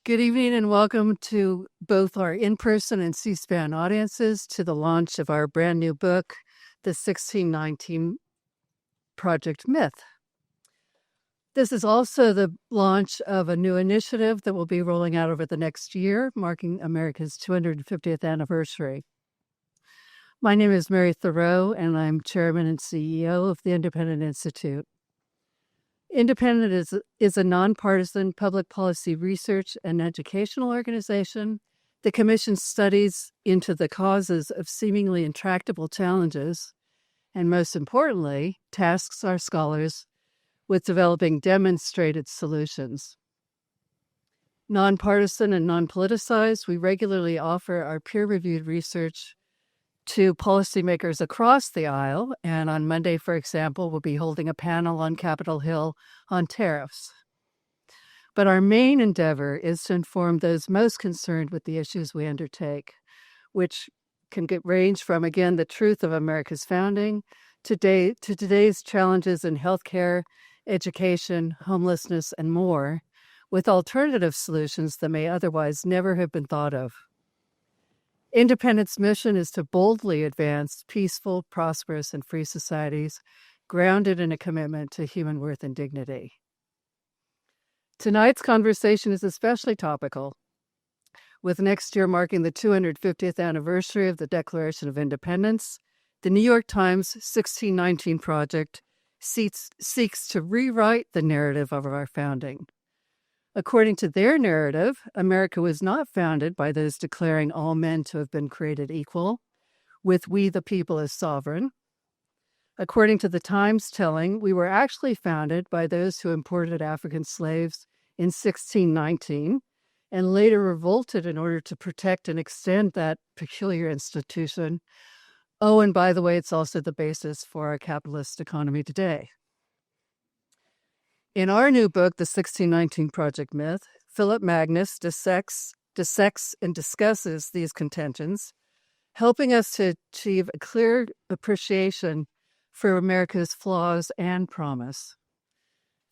Good evening and welcome to both our in-person and C-SPAN audiences to the launch of our brand new book, The 1619 Project Myth. This is also the launch of a new initiative that will be rolling out over the next year, marking America's 250th anniversary. My name is Mary Thoreau, and I'm Chairman and CEO of the Independent Institute. Independent is a non-partisan public policy research and educational organization that commissions studies into the causes of seemingly intractable challenges, and most importantly, tasks our scholars with developing demonstrated solutions. Non-partisan and non-politicized, we regularly offer our peer-reviewed research to policymakers across the aisle, and on Monday, for example, we'll be holding a panel on Capitol Hill on tariffs. But our main endeavor is to inform those most concerned with the issues we undertake, which can range from, again, the truth of America's founding to today's challenges in healthcare, education, homelessness, and more, with alternative solutions that may otherwise never have been thought of. Independent's mission is to boldly advance peaceful, prosperous, and free societies grounded in a commitment to human worth and dignity. Tonight's conversation is especially topical, with next year marking the 250th anniversary of the Declaration of Independence. The New York Times 1619 Project seeks to rewrite the narrative of our founding. According to their narrative, America was not founded by those declaring all men to have been created equal, with we the people as sovereign. According to the Times telling, we were actually founded by those who imported African slaves in 1619 and later revolted in order to protect and extend that peculiar institution. Oh, and by the way, it's also the basis for our capitalist economy today. In our new book, The 1619 Project Myth, Phillip Magness dissects and discusses these contentions, helping us to achieve a clear appreciation for America's flaws and promise.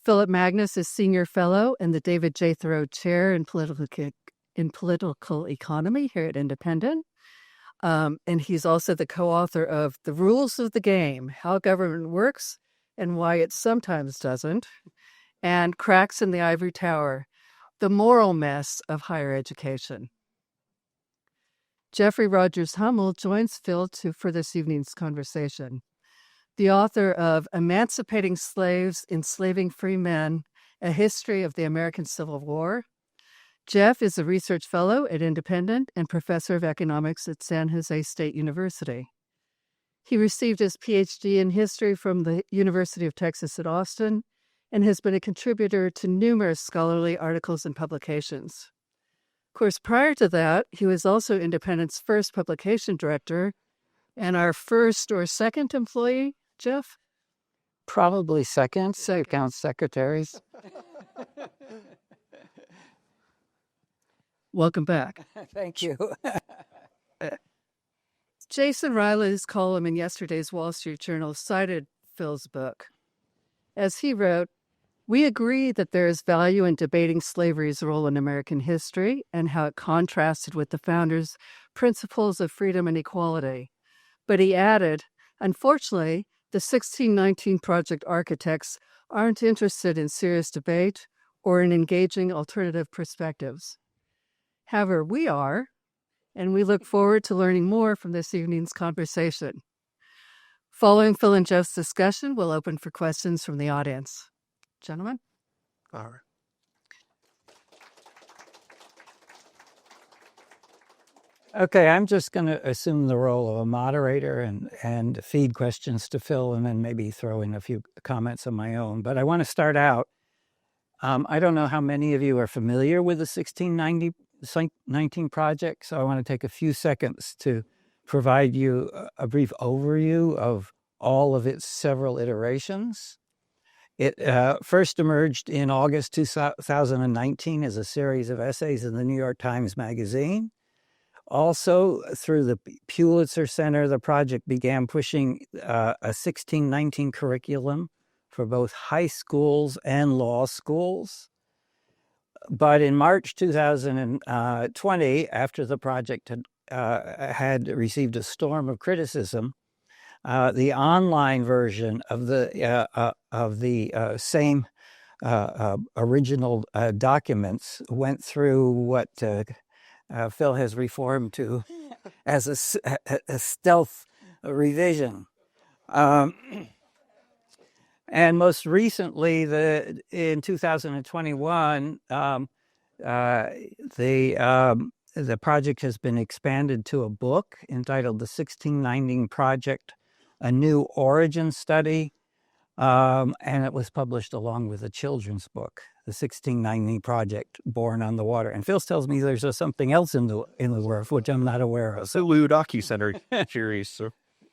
Phillip Magness is Senior Fellow and the David J. Thoreau Chair in Political Economy here at Independent. And he's also the co-author of The Rules of the Game, How Government Works and Why It Sometimes Doesn't, and Cracks in the Ivory Tower, The Moral Mess of Higher Education. Jeffrey Rogers Hummel joins Phil for this evening's conversation. The author of Emancipating Slaves, Enslaving Free Men, A History of the American Civil War. Jeff is a research fellow at Independent and professor of economics at San Jose State University. He received his PhD in history from the University of Texas at Austin and has been a contributor to numerous scholarly articles and publications. Of course, prior to that, he was also Independent's first publication director and our first or second employee, Jeff? Probably second, so count secretaries. Welcome back. Thank you. Jason Riley's column in yesterday's Wall Street Journal cited Phil's book. As he wrote, "We agree that there is value in debating slavery's role in American history and how it contrasted with the founders' principles of freedom and equality." But he added, "Unfortunately, the 1619 Project architects aren't interested in serious debate or in engaging alternative perspectives. However, we are, and we look forward to learning more from this evening's conversation." Following Phil and Jeff's discussion, we'll open for questions from the audience. Gentlemen? All right. Okay, I'm just going to assume the role of a moderator and feed questions to Phil and then maybe throw in a few comments of my own. But I want to start out. I don't know how many of you are familiar with the 1619 Project, so I want to take a few seconds to provide you a brief overview of all of its several iterations. It first emerged in August 2019 as a series of essays in the New York Times Magazine. Also, through the Pulitzer Center, the project began pushing a 1619 curriculum for both high schools and law schools. But in March 2020, after the project had received a storm of criticism, the online version of the same original documents went through what Phil has reformed to as a stealth revision. And most recently, in 2021, the project has been expanded to a book entitled The 1619 Project, a New Origin Study, and it was published along with a children's book, The 1619 Project, Born on the Water. And Phil tells me there's something else in the works, which I'm not aware of. Hulu docu-center series.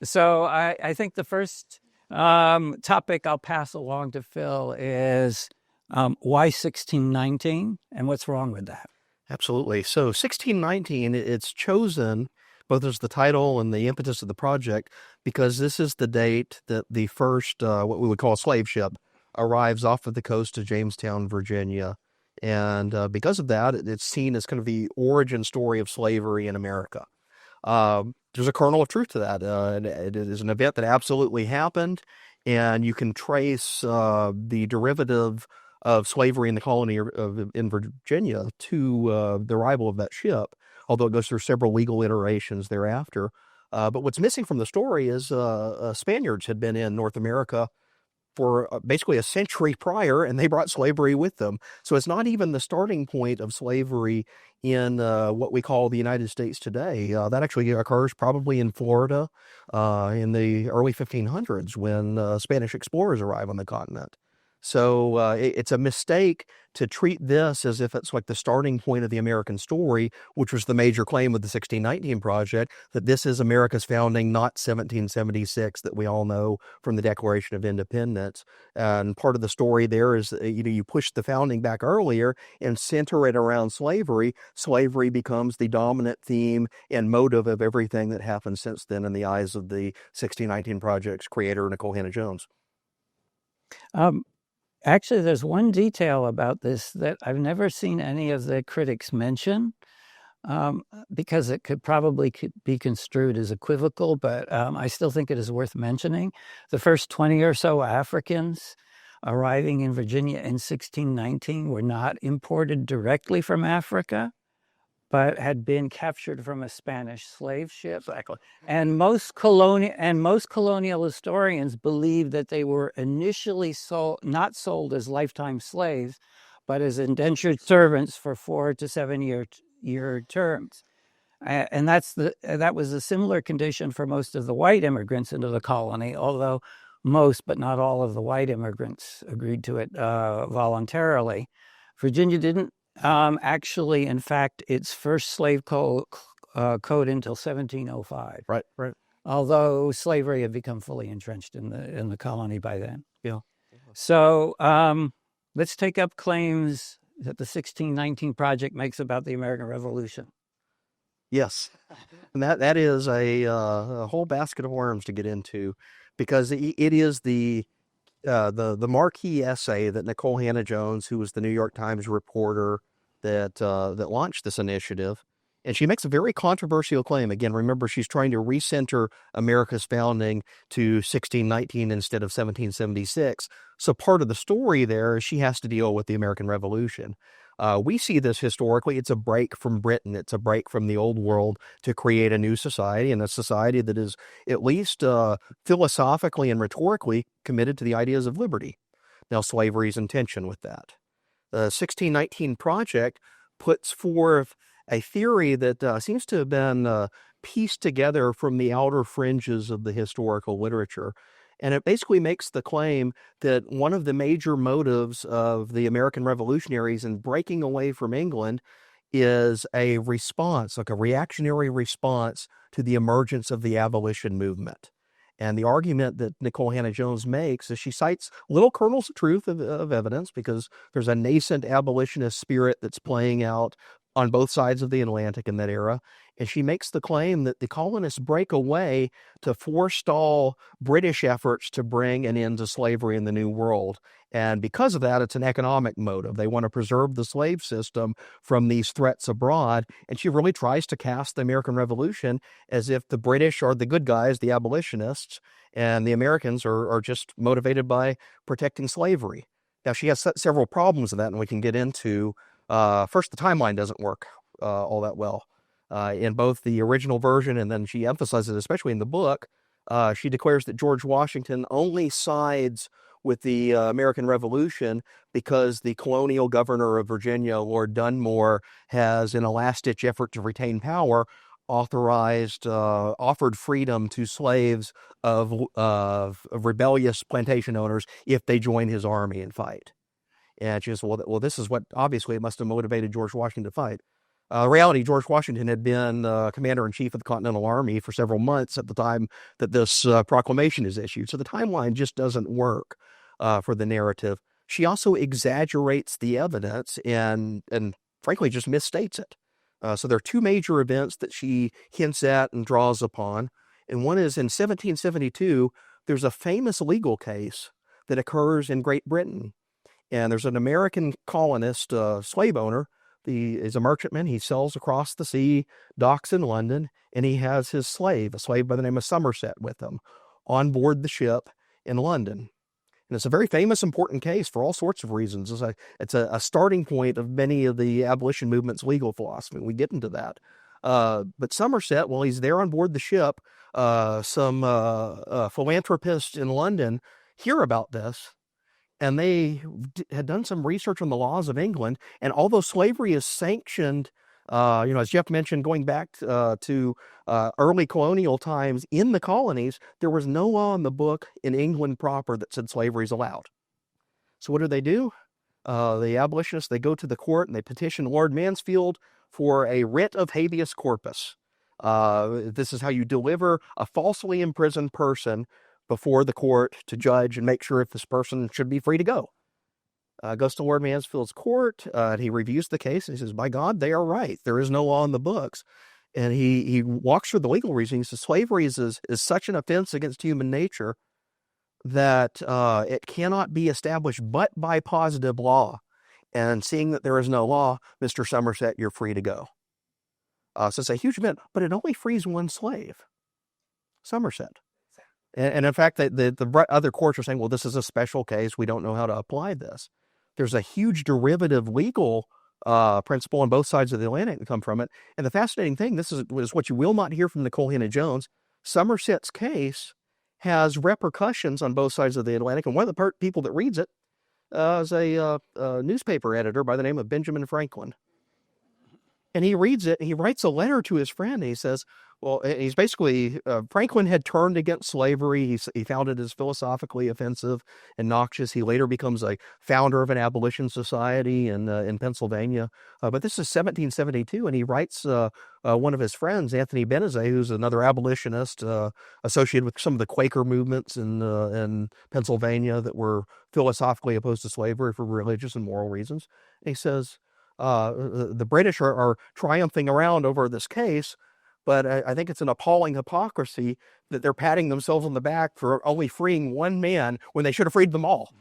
So I think the first topic I'll pass along to Phil is why 1619 and what's wrong with that? Absolutely. So 1619, it's chosen both as the title and the impetus of the project because this is the date that the first, what we would call a slave ship, arrives off of the coast of Jamestown, Virginia. And because of that, it's seen as kind of the origin story of slavery in America. There's a kernel of truth to that. It is an event that absolutely happened, and you can trace the derivative of slavery in the colony in Virginia to the arrival of that ship, although it goes through several legal iterations thereafter. But what's missing from the story is Spaniards had been in North America for basically a century prior, and they brought slavery with them. So it's not even the starting point of slavery in what we call the United States today. That actually occurs probably in Florida in the early 1500s when Spanish explorers arrive on the continent. So it's a mistake to treat this as if it's like the starting point of the American story, which was the major claim of the 1619 Project, that this is America's founding, not 1776 that we all know from the Declaration of Independence. And part of the story there is, you push the founding back earlier and center it around slavery. Slavery becomes the dominant theme and motive of everything that happened since then in the eyes of the 1619 Project's creator, Nikole Hannah-Jones. Actually, there's one detail about this that I've never seen any of the critics mention, because it could probably be construed as equivocal, but I still think it is worth mentioning. The first 20 or so Africans arriving in Virginia in 1619 were not imported directly from Africa, but had been captured from a Spanish slave ship. Exactly. And most colonial historians believe that they were initially not sold as lifetime slaves, but as indentured servants for 4 to 7 year terms. And that was a similar condition for most of the white immigrants into the colony, although most, but not all of the white immigrants agreed to it voluntarily. Virginia didn't actually, in fact, its first slave code until 1705. Right. Although slavery had become fully entrenched in the colony by then. Yeah. So let's take up claims that the 1619 Project makes about the American Revolution. Yes, and that is a whole basket of worms to get into, because it is the marquee essay that Nikole Hannah-Jones, who was the New York Times reporter that launched this initiative, and she makes a very controversial claim. Again, remember, she's trying to recenter America's founding to 1619 instead of 1776. So part of the story there is she has to deal with the American Revolution. We see this historically. It's a break from Britain. It's a break from the old world to create a new society, and a society that is at least philosophically and rhetorically committed to the ideas of liberty. Now, slavery is in tension with that. The 1619 Project puts forth a theory that seems to have been pieced together from the outer fringes of the historical literature. And it basically makes the claim that one of the major motives of the American revolutionaries in breaking away from England is a response, like a reactionary response to the emergence of the abolition movement. And the argument that Nikole Hannah-Jones makes is she cites little kernels of truth of evidence, because there's a nascent abolitionist spirit that's playing out on both sides of the Atlantic in that era. And she makes the claim that the colonists break away to forestall British efforts to bring an end to slavery in the New World. And because of that, it's an economic motive. They want to preserve the slave system from these threats abroad. And she really tries to cast the American Revolution as if the British are the good guys, the abolitionists, and the Americans are just motivated by protecting slavery. Now, she has several problems with that, and we can get into. First, the timeline doesn't work all that well. In both the original version, and then she emphasizes, especially in the book, she declares that George Washington only sides with the American Revolution because the colonial governor of Virginia, Lord Dunmore, has, in a last-ditch effort to retain power, offered freedom to slaves of rebellious plantation owners if they join his army and fight. And she says, well, this is what, obviously, it must have motivated George Washington to fight. In reality, George Washington had been commander-in-chief of the Continental Army for several months at the time that this proclamation is issued. So the timeline just doesn't work for the narrative. She also exaggerates the evidence and frankly, just misstates it. So there are two major events that she hints at and draws upon. And one is in 1772, there's a famous legal case that occurs in Great Britain. And there's an American colonist, slave owner. He is a merchantman. He sails across the sea, docks in London, and he has his slave, a slave by the name of Somerset, with him on board the ship in London. And it's a very famous, important case for all sorts of reasons. It's a starting point of many of the abolition movement's legal philosophy. We get into that. But Somerset, while he's there on board the ship, some philanthropists in London hear about this. And they had done some research on the laws of England. And although slavery is sanctioned, as Jeff mentioned, going back to early colonial times in the colonies, there was no law in the book in England proper that said slavery is allowed. So what do? The abolitionists, they go to the court and they petition Lord Mansfield for a writ of habeas corpus. This is how you deliver a falsely imprisoned person before the court to judge and make sure if this person should be free to go. Goes to Lord Mansfield's court, and he reviews the case, and he says, by God, they are right. There is no law in the books. And he walks through the legal reasoning. He says, slavery is such an offense against human nature that it cannot be established but by positive law. And seeing that there is no law, Mr. Somerset, you're free to go. So it's a huge event, but it only frees one slave, Somerset. And in fact, the other courts are saying, well, this is a special case. We don't know how to apply this. There's a huge derivative legal principle on both sides of the Atlantic that come from it. And the fascinating thing, this is what you will not hear from Nikole Hannah-Jones. Somerset's case has repercussions on both sides of the Atlantic. And one of the people that reads it is a newspaper editor by the name of Benjamin Franklin. And he reads it, and he writes a letter to his friend, and he says, well, he's basically, Franklin had turned against slavery. He found it as philosophically offensive and noxious. He later becomes a founder of an abolition society in Pennsylvania. But this is 1772, and he writes one of his friends, Anthony Benezet, who's another abolitionist associated with some of the Quaker movements in Pennsylvania that were philosophically opposed to slavery for religious and moral reasons. And he says, the British are triumphing around over this case, but I think it's an appalling hypocrisy that they're patting themselves on the back for only freeing one man when they should have freed them all.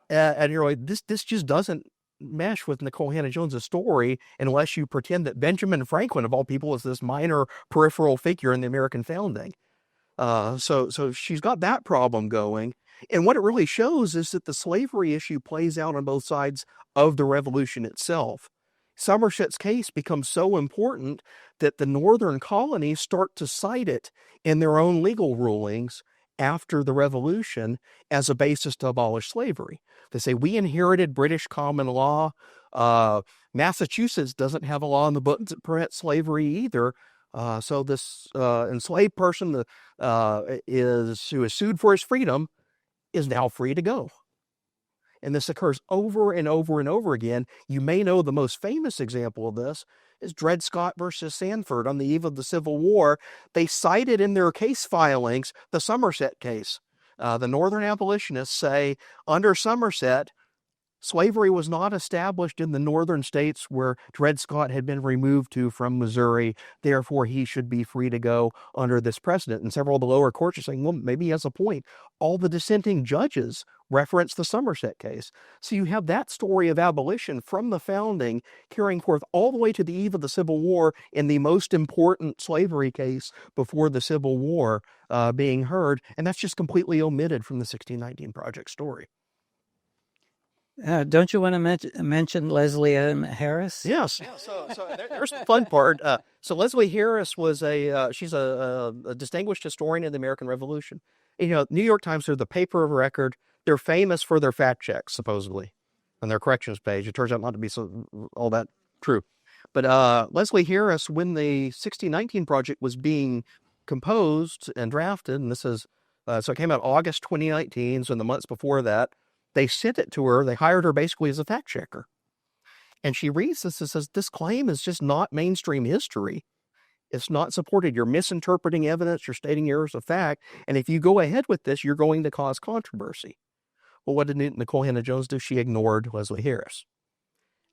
And you're like, this just doesn't mesh with Nikole Hannah-Jones' story unless you pretend that Benjamin Franklin, of all people, is this minor peripheral figure in the American founding. So she's got that problem going. And what it really shows is that the slavery issue plays out on both sides of the revolution itself. Somerset's case becomes so important that the northern colonies start to cite it in their own legal rulings after the revolution as a basis to abolish slavery. They say, we inherited British common law. Massachusetts doesn't have a law in the books that permits slavery either. So this enslaved person who is sued for his freedom is now free to go. And this occurs over and over and over again. You may know the most famous example of this is Dred Scott versus Sanford on the eve of the Civil War. They cited in their case filings the Somerset case. The Northern abolitionists say, under Somerset, Slavery was not established in the northern states where Dred Scott had been removed to from Missouri. Therefore, he should be free to go under this precedent. And several of the lower courts are saying, well, maybe he has a point. All the dissenting judges reference the Somerset case. So you have that story of abolition from the founding carrying forth all the way to the eve of the Civil War in the most important slavery case before the Civil War being heard. And that's just completely omitted from the 1619 Project story. Don't you want to mention Leslie Harris? Yes. Yeah, so there's the fun part. So Leslie Harris was she's a distinguished historian of the American Revolution. You know, New York Times are the paper of record. They're famous for their fact checks, supposedly, on their corrections page. It turns out not to be all that true. But Leslie Harris, when the 1619 Project was being composed and drafted, and this is, so it came out August 2019, so in the months before that, they sent it to her. They hired her basically as a fact checker. And she reads this and says, this claim is just not mainstream history. It's not supported. You're misinterpreting evidence. You're stating errors of fact. And if you go ahead with this, you're going to cause controversy. Well, what did Nikole Hannah-Jones do? She ignored Leslie Harris.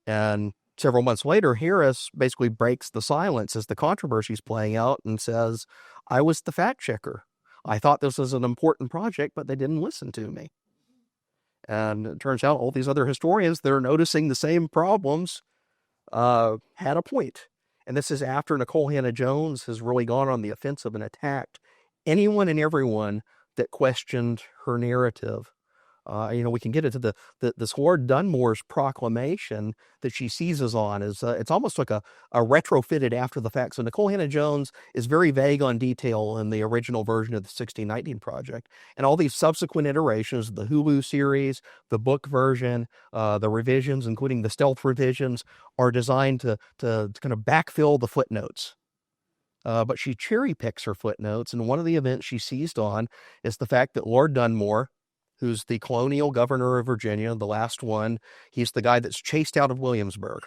And several months later, Harris basically breaks the silence as the controversy is playing out and says, I was the fact checker. I thought this was an important project, but they didn't listen to me. And it turns out all these other historians that are noticing the same problems had a point. And this is after Nikole Hannah-Jones has really gone on the offensive and attacked anyone and everyone that questioned her narrative. We can get into this Lord Dunmore's proclamation that she seizes on is it's almost like a retrofitted after the fact. So Nikole Hannah-Jones is very vague on detail in the original version of the 1619 Project, and all these subsequent iterations, the Hulu series, the book version, the revisions, including the stealth revisions, are designed to kind of backfill the footnotes. But she cherry picks her footnotes, and one of the events she seized on is the fact that Lord Dunmore, who's the colonial governor of Virginia, the last one, he's the guy that's chased out of Williamsburg.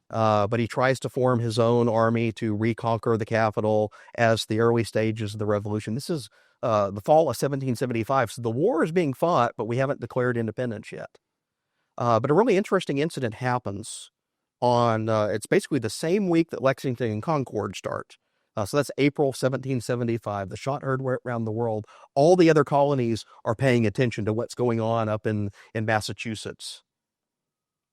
But he tries to form his own army to reconquer the capital as the early stages of the Revolution. This is the fall of 1775. So the war is being fought, but we haven't declared independence yet. But a really interesting incident happens on, it's basically the same week that Lexington and Concord start. So that's April 1775. The shot heard around the world. All the other colonies are paying attention to what's going on up in Massachusetts.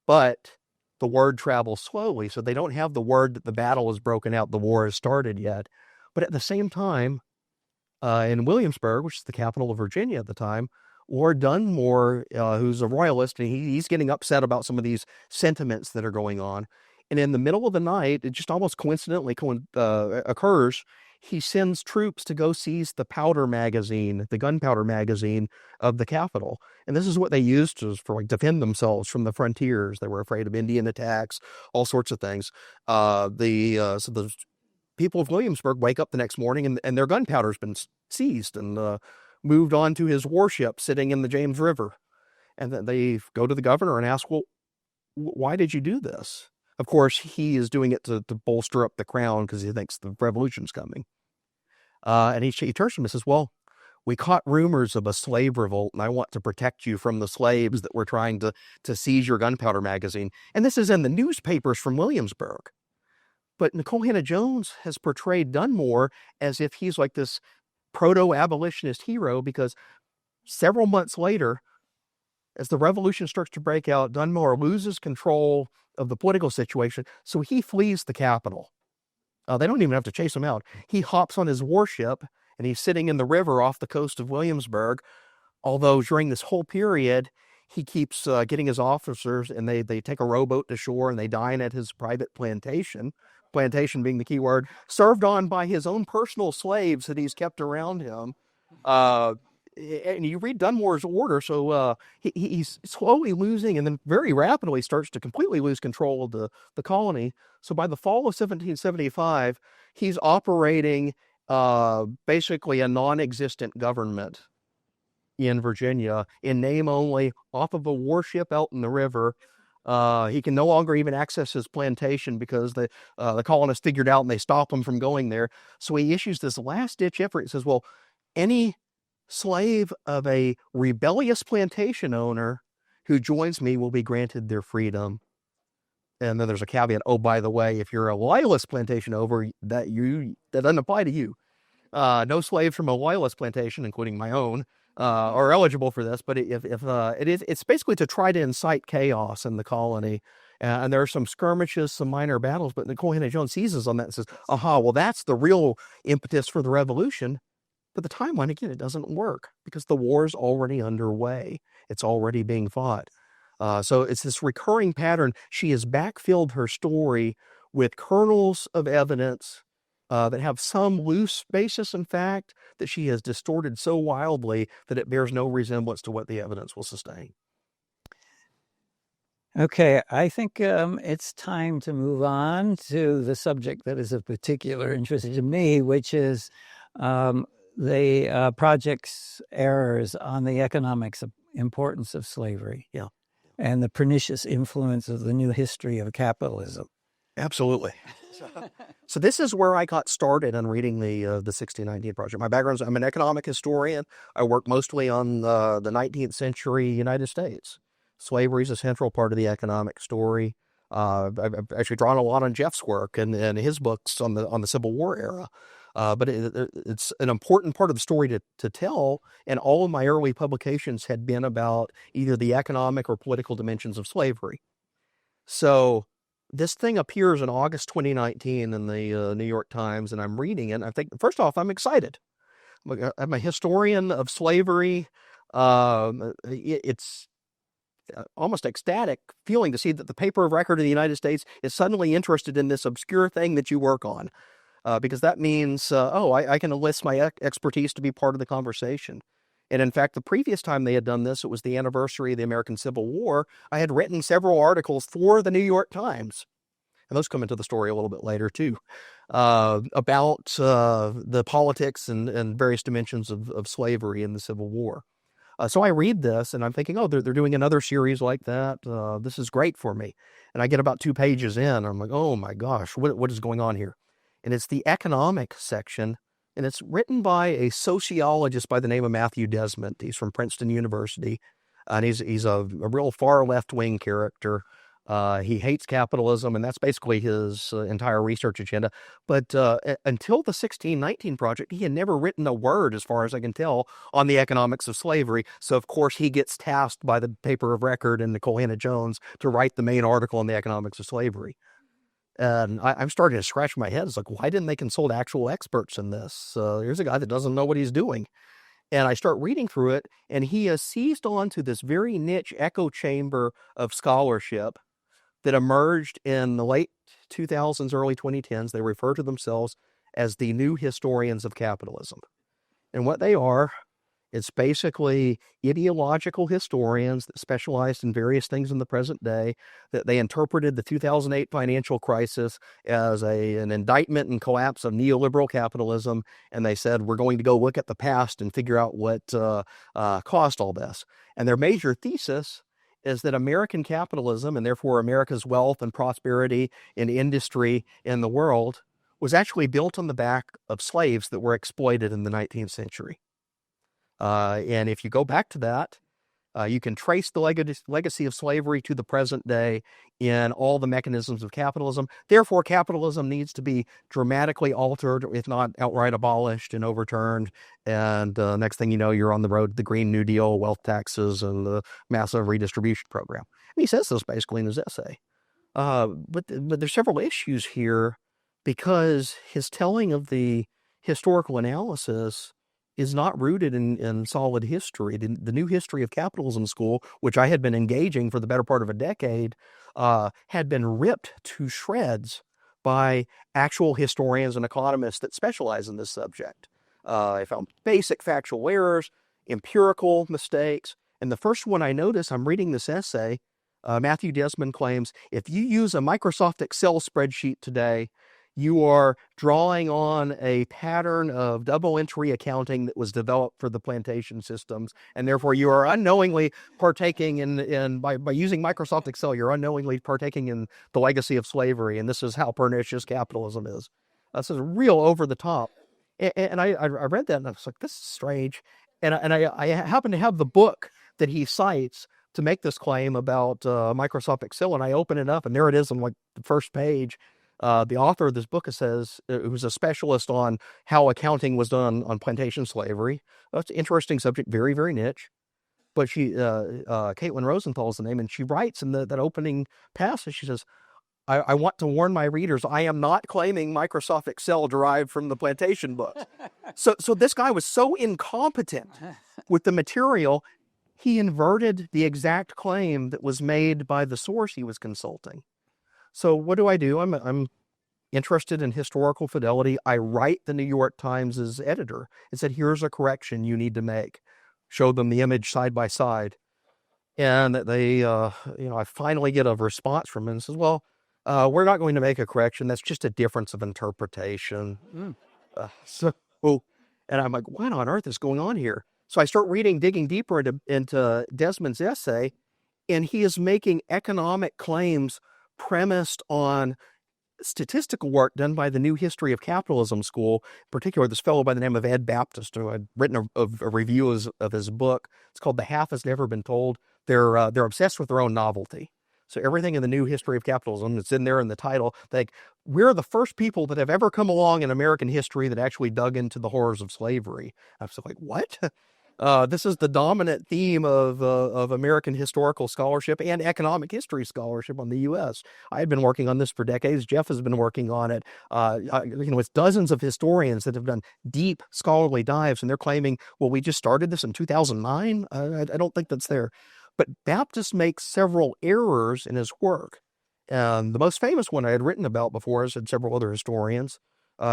But the word travels slowly, so they don't have the word that the battle is broken out, the war has started yet. But at the same time, in Williamsburg, which is the capital of Virginia at the time, Lord Dunmore, who's a royalist, and he's getting upset about some of these sentiments that are going on. And in the middle of the night, it just almost coincidentally occurs, he sends troops to go seize the powder magazine, the gunpowder magazine of the capital. And this is what they used for defend themselves from the frontiers. They were afraid of Indian attacks, all sorts of things. So the people of Williamsburg wake up the next morning and their gunpowder's been seized and moved on to his warship sitting in the James River. And then they go to the governor and ask, well, why did you do this? Of course, he is doing it to bolster up the crown because he thinks the revolution's coming. And he turns to him and says, well, we caught rumors of a slave revolt, and I want to protect you from the slaves that were trying to seize your gunpowder magazine. And this is in the newspapers from Williamsburg. But Nikole Hannah-Jones has portrayed Dunmore as if he's like this proto-abolitionist hero, because several months later, as the revolution starts to break out, Dunmore loses control of the political situation, so he flees the capital. They don't even have to chase him out. He hops on his warship, and he's sitting in the river off the coast of Williamsburg, although during this whole period, he keeps getting his officers, and they take a rowboat to shore, and they dine at his private plantation being the key word, served on by his own personal slaves that he's kept around him. And you read Dunmore's order, so he's slowly losing and then very rapidly starts to completely lose control of the colony. So by the fall of 1775, he's operating basically a non-existent government in Virginia, in name only, off of a warship out in the river. He can no longer even access his plantation because the colonists figured out and they stop him from going there. So he issues this last-ditch effort. He says, well, any slave of a rebellious plantation owner who joins me will be granted their freedom. And then there's a caveat. Oh, by the way, if you're a loyalist plantation owner, that doesn't apply to you. No slaves from a loyalist plantation, including my own, are eligible for this. But it's basically to try to incite chaos in the colony. And there are some skirmishes, some minor battles. But Nikole Hannah-Jones seizes on that and says, "Aha! Well, that's the real impetus for the revolution." But the timeline, again, it doesn't work because the war is already underway. It's already being fought. So it's this recurring pattern. She has backfilled her story with kernels of evidence that have some loose basis in fact, that she has distorted so wildly that it bears no resemblance to what the evidence will sustain. Okay, I think it's time to move on to the subject that is of particular interest to me, which is the project's errors on the economics importance of slavery. Yeah. And the pernicious influence of the new history of capitalism. Absolutely. So this is where I got started on reading the 1619 Project. My background is I'm an economic historian. I work mostly on the 19th century United States. Slavery is a central part of the economic story. I've actually drawn a lot on Jeff's work and his books on the Civil War era. But it's an important part of the story to tell, and all of my early publications had been about either the economic or political dimensions of slavery. So this thing appears in August 2019 in the New York Times, and I'm reading it, and I think, first off, I'm excited. I'm a historian of slavery. It's almost ecstatic feeling to see that the paper of record of the United States is suddenly interested in this obscure thing that you work on. Because that means, I can enlist my expertise to be part of the conversation. And in fact, the previous time they had done this, it was the anniversary of the American Civil War. I had written several articles for the New York Times, and those come into the story a little bit later too, about the politics and various dimensions of slavery in the Civil War. So I read this and I'm thinking, they're doing another series like that. This is great for me. And I get about 2 pages in. I'm like, oh my gosh, what is going on here? And it's the economic section, and it's written by a sociologist by the name of Matthew Desmond. He's from Princeton University, and he's a real far left-wing character. He hates capitalism, and that's basically his entire research agenda. But until the 1619 Project, he had never written a word, as far as I can tell, on the economics of slavery. So, of course, he gets tasked by the paper of record and Nikole Hannah-Jones to write the main article on the economics of slavery. And I'm starting to scratch my head. It's like, why didn't they consult actual experts in this? Here's a guy that doesn't know what he's doing. And I start reading through it, and he has seized onto this very niche echo chamber of scholarship that emerged in the late 2000s, early 2010s. They refer to themselves as the new historians of capitalism. And what they are, it's basically ideological historians that specialized in various things in the present day, that they interpreted the 2008 financial crisis as an indictment and collapse of neoliberal capitalism. And they said, we're going to go look at the past and figure out what caused all this. And their major thesis is that American capitalism, and therefore America's wealth and prosperity in industry in the world, was actually built on the back of slaves that were exploited in the 19th century. And if you go back to that, you can trace the legacy of slavery to the present day in all the mechanisms of capitalism. Therefore, capitalism needs to be dramatically altered, if not outright abolished and overturned. And next thing you know, you're on the road to the Green New Deal, wealth taxes, and the massive redistribution program. And he says this basically in his essay. But there's several issues here, because his telling of the historical analysis is not rooted in solid history. The new history of capitalism school, which I had been engaging for the better part of a decade, had been ripped to shreds by actual historians and economists that specialize in this subject. I found basic factual errors, empirical mistakes, and the first one I noticed, I'm reading this essay, Matthew Desmond claims, if you use a Microsoft Excel spreadsheet today, you are drawing on a pattern of double entry accounting that was developed for the plantation systems, and therefore you are unknowingly partaking by using Microsoft Excel, you're unknowingly partaking in the legacy of slavery, and this is how pernicious capitalism is. This is real over the top. And I read that and I was like, this is strange. And I happen to have the book that he cites to make this claim about Microsoft Excel, and I open it up, and there it is on like the first page. The author of this book says it was a specialist on how accounting was done on plantation slavery. That's an interesting subject, very, very niche. But Caitlin Rosenthal is the name, and she writes in that opening passage, she says, I want to warn my readers, I am not claiming Microsoft Excel derived from the plantation books. So this guy was so incompetent with the material, he inverted the exact claim that was made by the source he was consulting. So what do? I'm interested in historical fidelity. I write the New York Times' editor and said, here's a correction you need to make. Show them the image side by side. And they, I finally get a response from him and says, well, we're not going to make a correction. That's just a difference of interpretation. And I'm like, what on earth is going on here? So I start digging deeper into Desmond's essay, and he is making economic claims premised on statistical work done by the New History of Capitalism School, in particular this fellow by the name of Ed Baptist, who had written a review of his book. It's called The Half Has Never Been Told. They're obsessed with their own novelty. So everything in the New History of Capitalism that's in there in the title, we're the first people that have ever come along in American history that actually dug into the horrors of slavery. I was like, what? This is the dominant theme of American historical scholarship and economic history scholarship on the U.S. I had been working on this for decades. Jeff has been working on it. It's dozens of historians that have done deep scholarly dives, and they're claiming, well, we just started this in 2009. I don't think that's there. But Baptist makes several errors in his work. And the most famous one I had written about before, as had several other historians,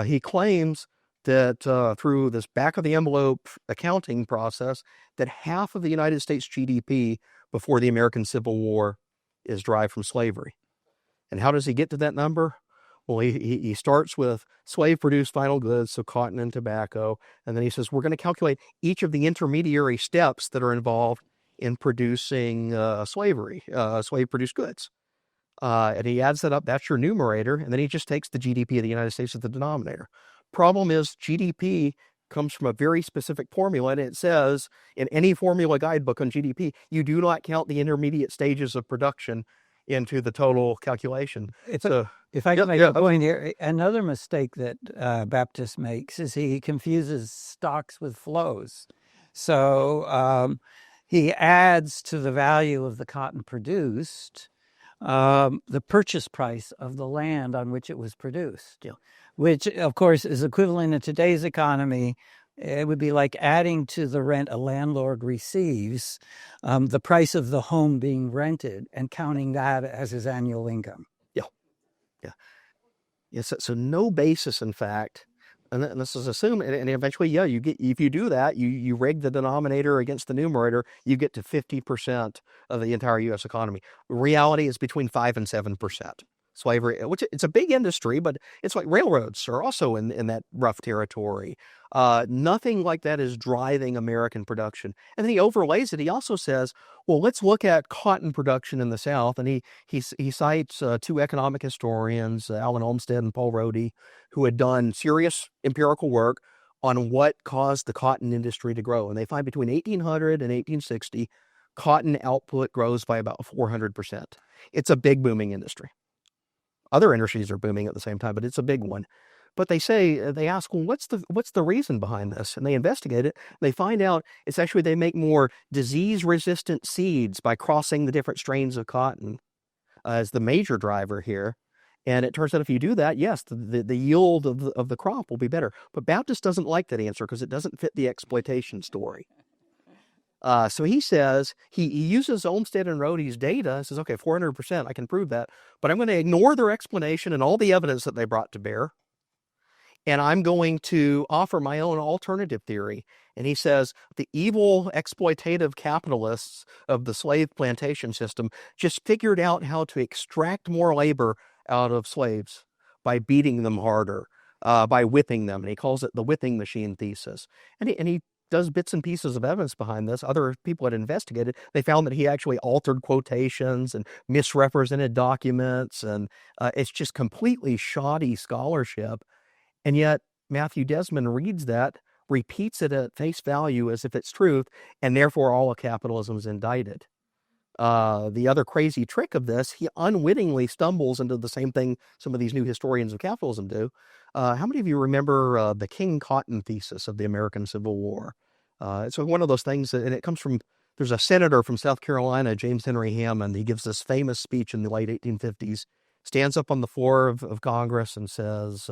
he claims that through this back-of-the-envelope accounting process, that half of the United States GDP before the American Civil War is derived from slavery. And how does he get to that number? Well, he starts with slave-produced final goods, so cotton and tobacco, and then he says, we're going to calculate each of the intermediary steps that are involved in producing slave-produced goods. And he adds that up, that's your numerator, and then he just takes the GDP of the United States as the denominator. Problem is, GDP comes from a very specific formula, and it says in any formula guidebook on GDP, you do not count the intermediate stages of production into the total calculation. If I can make a point here, another mistake that Baptist makes is he confuses stocks with flows. So he adds to the value of the cotton produced the purchase price of the land on which it was produced, which, of course, is equivalent in today's economy. It would be like adding to the rent a landlord receives the price of the home being rented and counting that as his annual income. Yeah. So no basis, in fact. And this is assumed, and eventually, if you do that, you rig the denominator against the numerator, you get to 50% of the entire U.S. economy. Reality is between 5 and 7%. Slavery, which it's a big industry, but it's like railroads are also in that rough territory. Nothing like that is driving American production. And then he overlays it. He also says, well, let's look at cotton production in the South. And he cites two economic historians, Alan Olmsted and Paul Rohde, who had done serious empirical work on what caused the cotton industry to grow. And they find between 1800 and 1860, cotton output grows by about 400%. It's a big booming industry. Other industries are booming at the same time, but it's a big one. But they ask, well, what's the reason behind this? And they investigate it. They find out it's actually they make more disease-resistant seeds by crossing the different strains of cotton as the major driver here. And it turns out if you do that, yes, the yield of the crop will be better. But Baptist doesn't like that answer because it doesn't fit the exploitation story. So he says, he uses Olmsted and Rohde's data and says, okay, 400%, I can prove that, but I'm going to ignore their explanation and all the evidence that they brought to bear, and I'm going to offer my own alternative theory. And he says, the evil exploitative capitalists of the slave plantation system just figured out how to extract more labor out of slaves by beating them harder, by whipping them, and he calls it the whipping machine thesis. And he does bits and pieces of evidence behind this. Other people had investigated. They found that he actually altered quotations and misrepresented documents, and it's just completely shoddy scholarship. And yet Matthew Desmond reads that, repeats it at face value as if it's truth, and therefore all of capitalism is indicted. The other crazy trick of this, he unwittingly stumbles into the same thing some of these new historians of capitalism do. How many of you remember the King Cotton thesis of the American Civil War? It's one of those things, and it comes from, there's a senator from South Carolina, James Henry Hammond. He gives this famous speech in the late 1850s, stands up on the floor of Congress and says,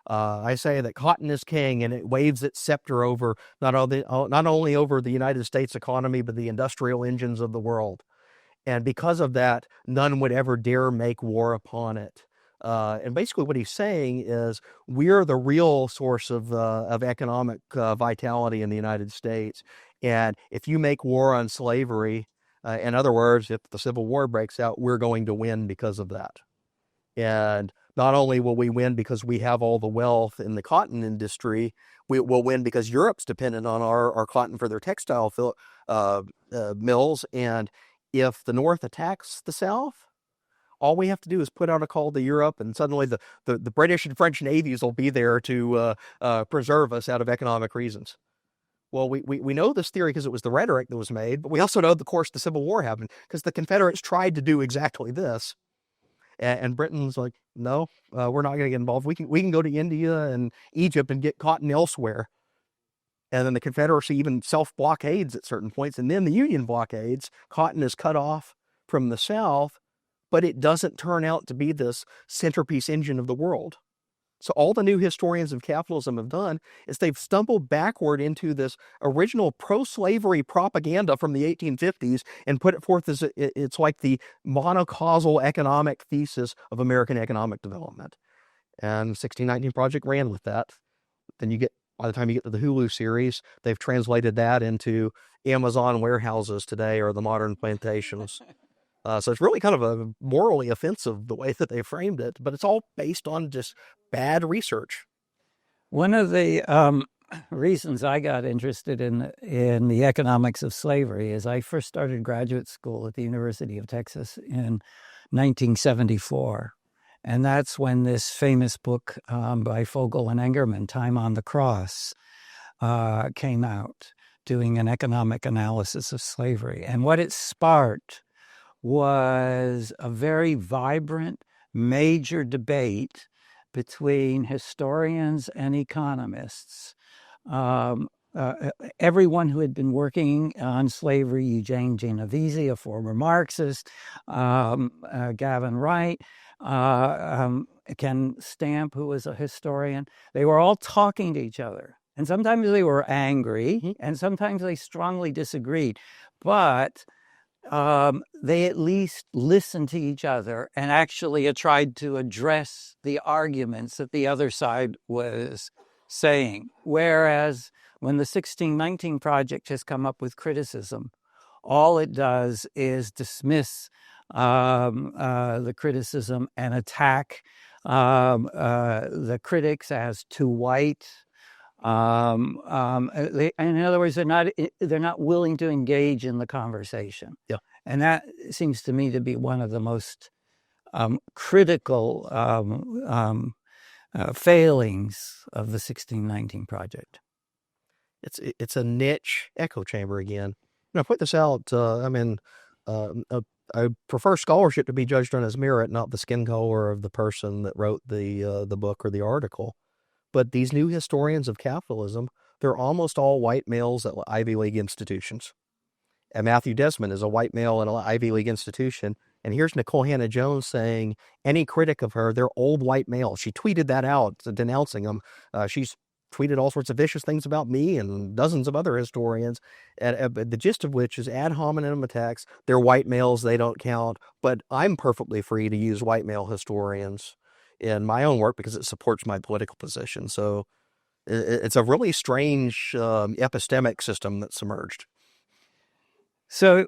I say that cotton is king, and it waves its scepter over not only over the United States economy, but the industrial engines of the world. And because of that, none would ever dare make war upon it. And basically what he's saying is we're the real source of economic vitality in the United States. And if you make war on slavery, in other words, if the Civil War breaks out, we're going to win because of that. And not only will we win because we have all the wealth in the cotton industry, we will win because Europe's dependent on our cotton for their textile mills. And if the North attacks the South, all we have to do is put out a call to Europe, and suddenly the British and French navies will be there to preserve us out of economic reasons. Well, we know this theory because it was the rhetoric that was made, but we also know, of course, the Civil War happened because the Confederates tried to do exactly this. And Britain's like, no, we're not going to get involved. We can go to India and Egypt and get cotton elsewhere. And then the Confederacy even self-blockades at certain points. And then the Union blockades, cotton is cut off from the South, but it doesn't turn out to be this centerpiece engine of the world. So all the new historians of capitalism have done is they've stumbled backward into this original pro-slavery propaganda from the 1850s and put it forth as it's like the monocausal economic thesis of American economic development. And the 1619 Project ran with that. Then by the time you get to the Hulu series, they've translated that into Amazon warehouses today or the modern plantations. So it's really kind of a morally offensive the way that they framed it, but it's all based on just bad research. One of the reasons I got interested in the economics of slavery is I first started graduate school at the University of Texas in 1974. And that's when this famous book by Fogel and Engerman, Time on the Cross, came out, doing an economic analysis of slavery. And what it sparked was a very vibrant, major debate between historians and economists. Everyone who had been working on slavery, Eugene Genovese, a former Marxist, Gavin Wright, Ken Stamp, who was a historian, they were all talking to each other. And sometimes they were angry, and sometimes they strongly disagreed. But they at least listened to each other and actually tried to address the arguments that the other side was saying. Whereas when the 1619 Project has come up with criticism, all it does is dismiss the criticism and attack the critics as too white. In other words, they're not willing to engage in the conversation. Yeah. And that seems to me to be one of the most critical failings of the 1619 Project. It's a niche echo chamber again. And I put this out. I prefer scholarship to be judged on its merit, not the skin color of the person that wrote the book or the article. But these new historians of capitalism, they're almost all white males at Ivy League institutions. And Matthew Desmond is a white male in an Ivy League institution. And here's Nikole Hannah-Jones saying, any critic of her, they're old white males. She tweeted that out, denouncing them. She's tweeted all sorts of vicious things about me and dozens of other historians, and the gist of which is ad hominem attacks. They're white males, they don't count. But I'm perfectly free to use white male historians in my own work because it supports my political position. So it's a really strange epistemic system that's emerged. So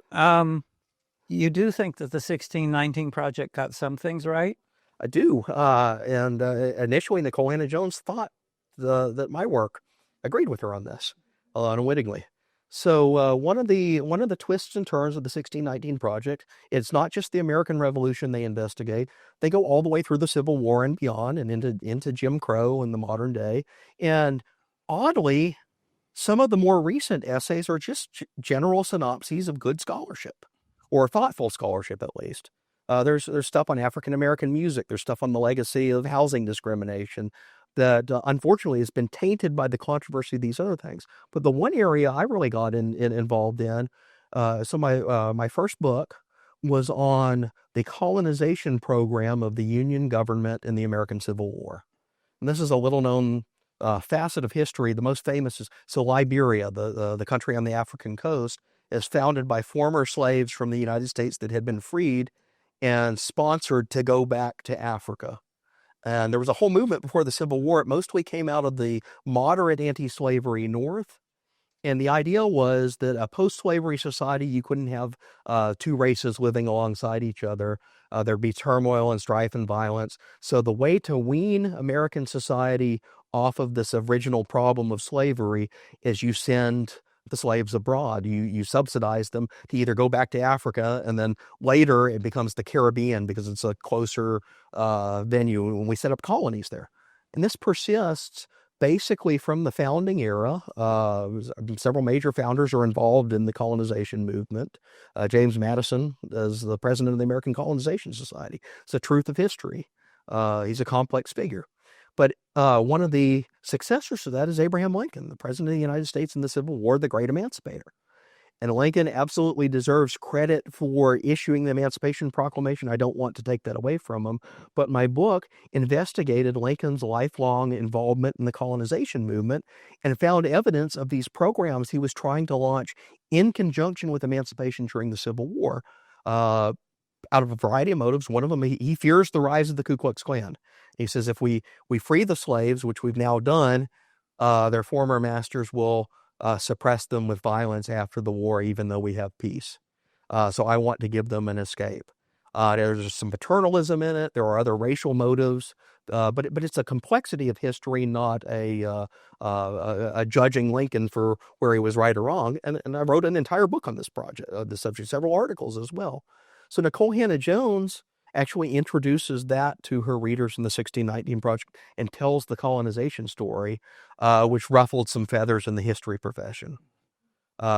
you do think that the 1619 Project got some things right? I do. And initially, Nikole Hannah-Jones thought that my work agreed with her on this, unwittingly. So one of the twists and turns of the 1619 Project, it's not just the American Revolution they investigate. They go all the way through the Civil War and beyond, and into Jim Crow and the modern day. And oddly, some of the more recent essays are just general synopses of good scholarship, or thoughtful scholarship at least. There's stuff on African American music. There's stuff on the legacy of housing discrimination that unfortunately has been tainted by the controversy of these other things. But the one area I really got involved in, so my first book was on the colonization program of the Union government in the American Civil War. And this is a little known facet of history. The most famous is, so Liberia, the country on the African coast, is founded by former slaves from the United States that had been freed and sponsored to go back to Africa. And there was a whole movement before the Civil War. It mostly came out of the moderate anti-slavery North. And the idea was that a post-slavery society, you couldn't have two races living alongside each other. There'd be turmoil and strife and violence. So the way to wean American society off of this original problem of slavery is you send the slaves abroad. You subsidize them to either go back to Africa, and then later it becomes the Caribbean because it's a closer venue, and we set up colonies there. And this persists basically from the founding era. Several major founders are involved in the colonization movement. James Madison is the president of the American Colonization Society. It's a truth of history. He's a complex figure. But one of the successors to that is Abraham Lincoln, the president of the United States in the Civil War, the great emancipator. And Lincoln absolutely deserves credit for issuing the Emancipation Proclamation. I don't want to take that away from him. But my book investigated Lincoln's lifelong involvement in the colonization movement and found evidence of these programs he was trying to launch in conjunction with emancipation during the Civil War. Out of a variety of motives. One of them, he fears the rise of the Ku Klux Klan. He says if we free the slaves, which we've now done, their former masters will suppress them with violence after the war, even though we have peace. So I want to give them an escape. There's some paternalism in it. There are other racial motives, but it's a complexity of history, not a judging Lincoln for where he was right or wrong. And I wrote an entire book on this project, this subject, several articles as well. So Nikole Hannah-Jones actually introduces that to her readers in the 1619 Project and tells the colonization story, which ruffled some feathers in the history profession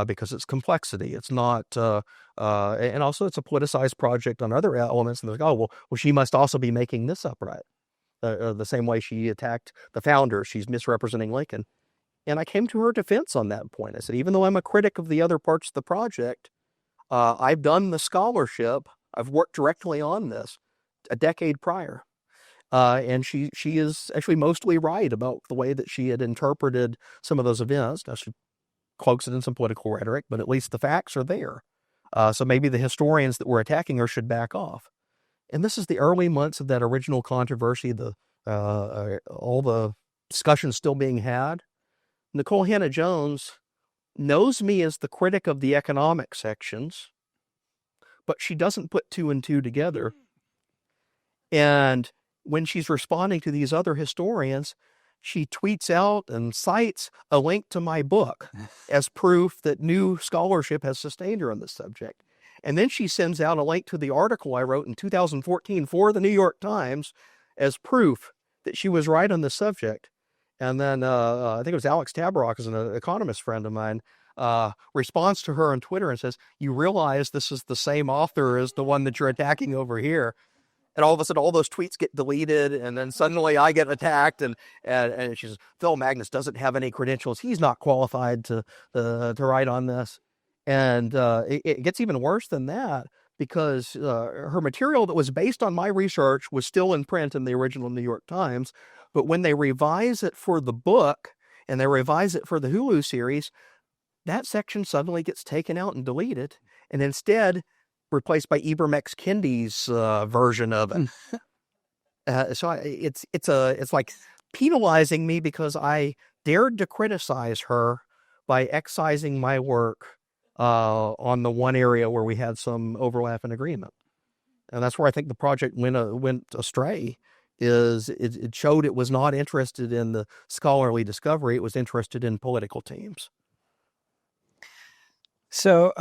because it's complexity. It's not, and also it's a politicized project on other elements. And they're like, well, she must also be making this up right. The same way she attacked the founder, she's misrepresenting Lincoln. And I came to her defense on that point. I said, even though I'm a critic of the other parts of the project, I've done the scholarship. I've worked directly on this a decade prior. And she is actually mostly right about the way that she had interpreted some of those events. Now, she cloaks it in some political rhetoric, but at least the facts are there. So maybe the historians that were attacking her should back off. And this is the early months of that original controversy, all the discussions still being had. Nikole Hannah-Jones knows me as the critic of the economic sections, but she doesn't put two and two together. And when she's responding to these other historians, she tweets out and cites a link to my book as proof that new scholarship has sustained her on this subject. And then she sends out a link to the article I wrote in 2014 for the New York Times as proof that she was right on the subject. And then I think it was Alex Tabarrok, as an economist friend of mine, responds to her on Twitter and says, you realize this is the same author as the one that you're attacking over here. And all of a sudden, all those tweets get deleted, and then suddenly I get attacked, and she says, Phil Magness doesn't have any credentials. He's not qualified to write on this. And it gets even worse than that, because her material that was based on my research was still in print in the original New York Times. But when they revise it for the book, and they revise it for the Hulu series, that section suddenly gets taken out and deleted, and instead replaced by Ibram X. Kendi's version of it. So it's like penalizing me because I dared to criticize her by excising my work on the one area where we had some overlap and agreement. And that's where I think the project went astray. It showed it was not interested in the scholarly discovery. It was interested in political teams. So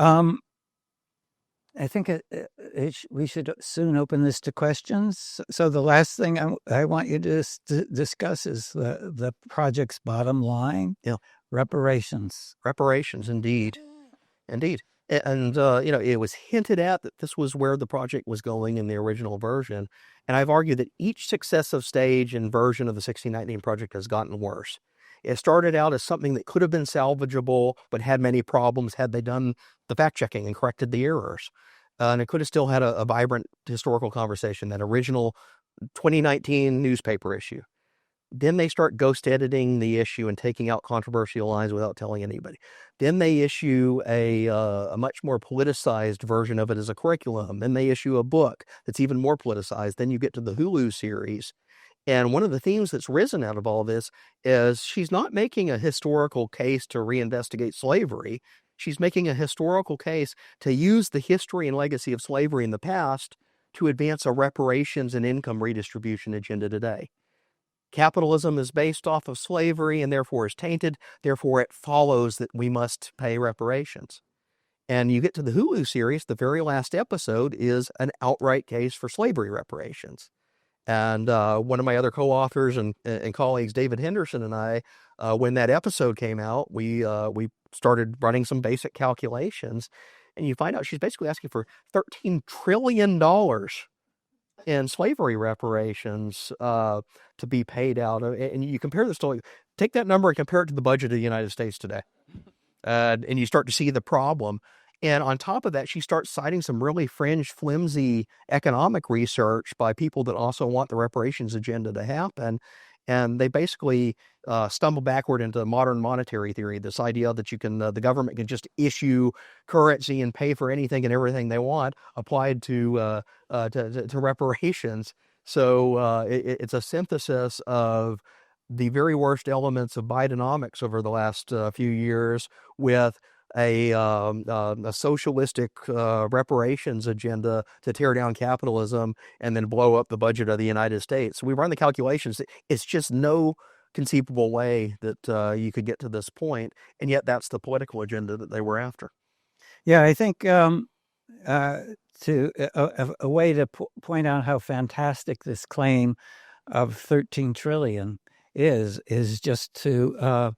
I think we should soon open this to questions. So the last thing I want you to discuss is the project's bottom line. Yeah. Reparations. Reparations, indeed. Indeed. And, it was hinted at that this was where the project was going in the original version. And I've argued that each successive stage and version of the 1619 project has gotten worse. It started out as something that could have been salvageable, but had many problems had they done the fact-checking and corrected the errors. And it could have still had a vibrant historical conversation, that original 2019 newspaper issue. Then they start ghost editing the issue and taking out controversial lines without telling anybody. Then they issue a much more politicized version of it as a curriculum. Then they issue a book that's even more politicized. Then you get to the Hulu series. And one of the themes that's risen out of all this is she's not making a historical case to reinvestigate slavery. She's making a historical case to use the history and legacy of slavery in the past to advance a reparations and income redistribution agenda today. Capitalism is based off of slavery and therefore is tainted. Therefore, it follows that we must pay reparations. And you get to the Hulu series, the very last episode is an outright case for slavery reparations. And one of my other co-authors and colleagues, David Henderson and I, when that episode came out, we started running some basic calculations. And you find out she's basically asking for $13 trillion in slavery reparations to be paid out. And you compare this to, take that number and compare it to the budget of the United States today. And you start to see the problem. And on top of that, she starts citing some really fringe, flimsy economic research by people that also want the reparations agenda to happen. And they basically stumble backward into modern monetary theory, this idea that you can, the government can just issue currency and pay for anything and everything they want applied to reparations. So it's a synthesis of the very worst elements of Bidenomics over the last few years with a socialistic reparations agenda to tear down capitalism and then blow up the budget of the United States. So we run the calculations. It's just no conceivable way that you could get to this point, and yet that's the political agenda that they were after. Yeah, I think a way to point out how fantastic this claim of 13 trillion is just to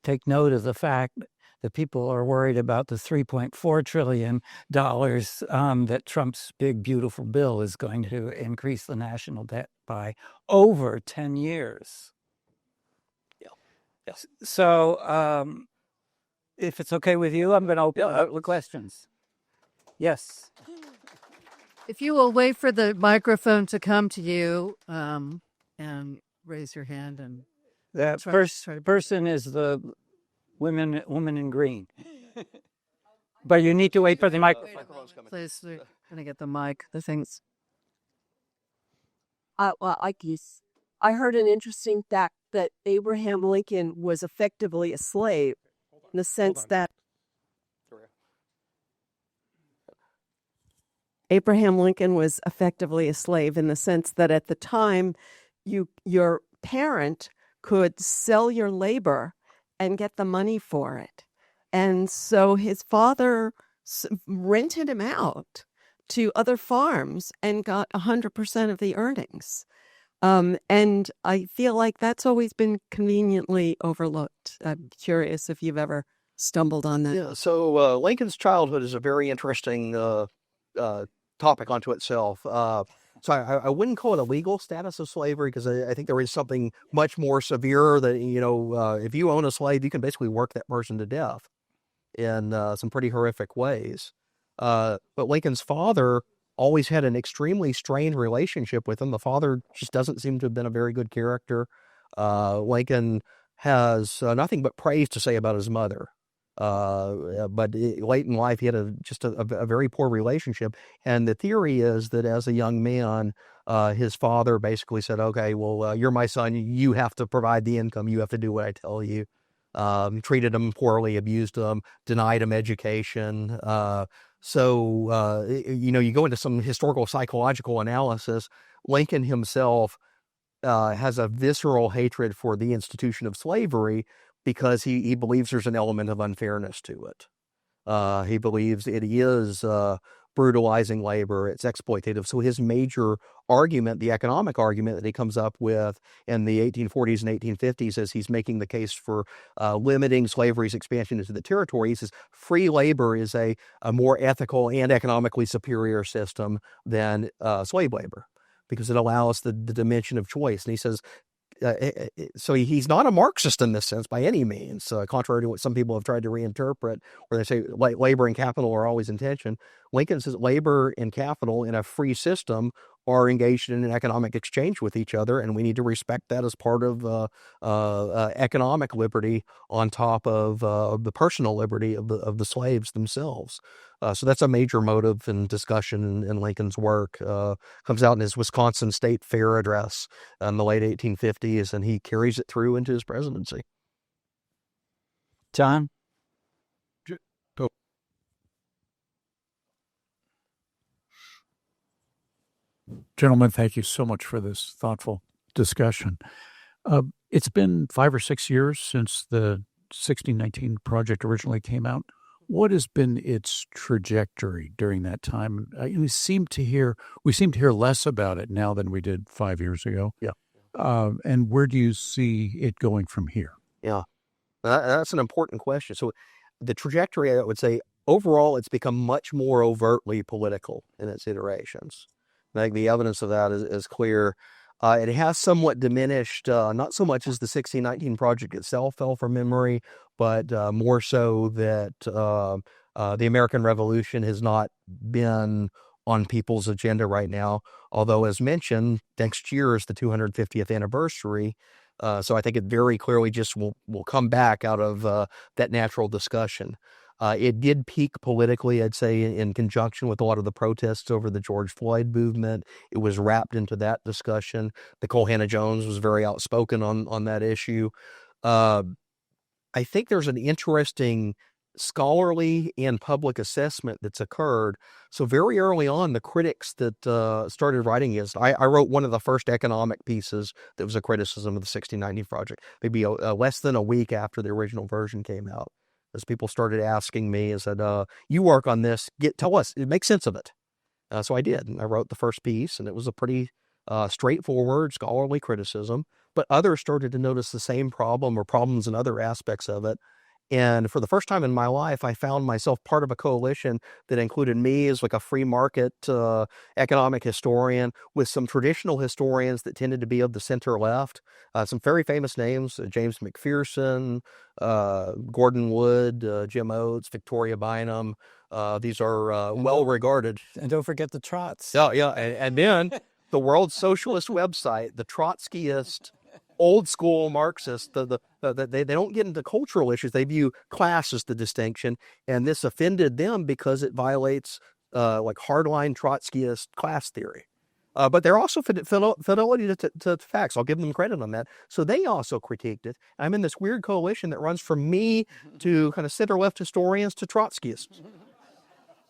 take note of the fact that people are worried about the $3.4 trillion that Trump's big, beautiful bill is going to increase the national debt by over 10 years. Yeah. So if it's okay with you, I'm going to open up the questions. Yes. If you will wait for the microphone to come to you and raise your hand. And that first person is the woman in green. But you need to wait for the microphone. Please, we're going to get the mic. The things. I heard an interesting fact that Abraham Lincoln was effectively a slave in the sense that Abraham Lincoln was effectively a slave in the sense that at the time your parent could sell your labor and get the money for it. And so his father rented him out to other farms and got 100% of the earnings. And I feel like that's always been conveniently overlooked. I'm curious if you've ever stumbled on that. Yeah, so Lincoln's childhood is a very interesting topic unto itself. So I wouldn't call it a legal status of slavery because I think there is something much more severe that, if you own a slave, you can basically work that person to death in some pretty horrific ways. But Lincoln's father always had an extremely strained relationship with him. The father just doesn't seem to have been a very good character. Lincoln has nothing but praise to say about his mother. But late in life, he had just a very poor relationship. And the theory is that as a young man, his father basically said, okay, well, you're my son. You have to provide the income. You have to do what I tell you. Treated him poorly, abused him, denied him education. So you go into some historical psychological analysis. Lincoln himself has a visceral hatred for the institution of slavery because he believes there's an element of unfairness to it. He believes it is brutalizing labor, it's exploitative. So his major argument, the economic argument that he comes up with in the 1840s and 1850s, as he's making the case for limiting slavery's expansion into the territory, he says free labor is a more ethical and economically superior system than slave labor, because it allows the dimension of choice. And he says, so he's not a Marxist in this sense by any means, contrary to what some people have tried to reinterpret, where they say labor and capital are always in tension. Lincoln says labor and capital in a free system are engaged in an economic exchange with each other, and we need to respect that as part of economic liberty on top of the personal liberty of the slaves themselves. So that's a major motive and discussion in Lincoln's work. Comes out in his Wisconsin State Fair address in the late 1850s, and he carries it through into his presidency. John? Gentlemen, thank you so much for this thoughtful discussion. It's been 5 or 6 years since the 1619 project originally came out. What has been its trajectory during that time? We seem to hear less about it now than we did 5 years ago. Yeah. And where do you see it going from here? Yeah, that's an important question. So the trajectory, I would say, overall, it's become much more overtly political in its iterations. I think the evidence of that is clear. It has somewhat diminished, not so much as the 1619 project itself fell from memory, but more so that the American Revolution has not been on people's agenda right now. Although, as mentioned, next year is the 250th anniversary. So I think it very clearly just will come back out of that natural discussion. It did peak politically, I'd say, in conjunction with a lot of the protests over the George Floyd movement. It was wrapped into that discussion. Nikole Hannah-Jones was very outspoken on that issue. I think there's an interesting scholarly and public assessment that's occurred. So very early on, the critics that started writing is, I wrote one of the first economic pieces that was a criticism of the 1690 project, maybe less than a week after the original version came out. As people started asking me, I said, you work on this, tell us, make sense of it. So I did, and I wrote the first piece, and it was a pretty straightforward scholarly criticism, but others started to notice the same problem or problems in other aspects of it. And for the first time in my life, I found myself part of a coalition that included me as like a free market economic historian with some traditional historians that tended to be of the center left. Some very famous names, James McPherson, Gordon Wood, Jim Oates, Victoria Bynum. These are well regarded. And don't forget the Trots. Yeah. And then the World Socialist website, the Trotskyist, old school Marxists, they don't get into cultural issues. They view class as the distinction, and this offended them because it violates like hardline Trotskyist class theory. But they're also fidelity to facts. I'll give them credit on that. So they also critiqued it. I'm in this weird coalition that runs from me to kind of center-left historians to Trotskyists.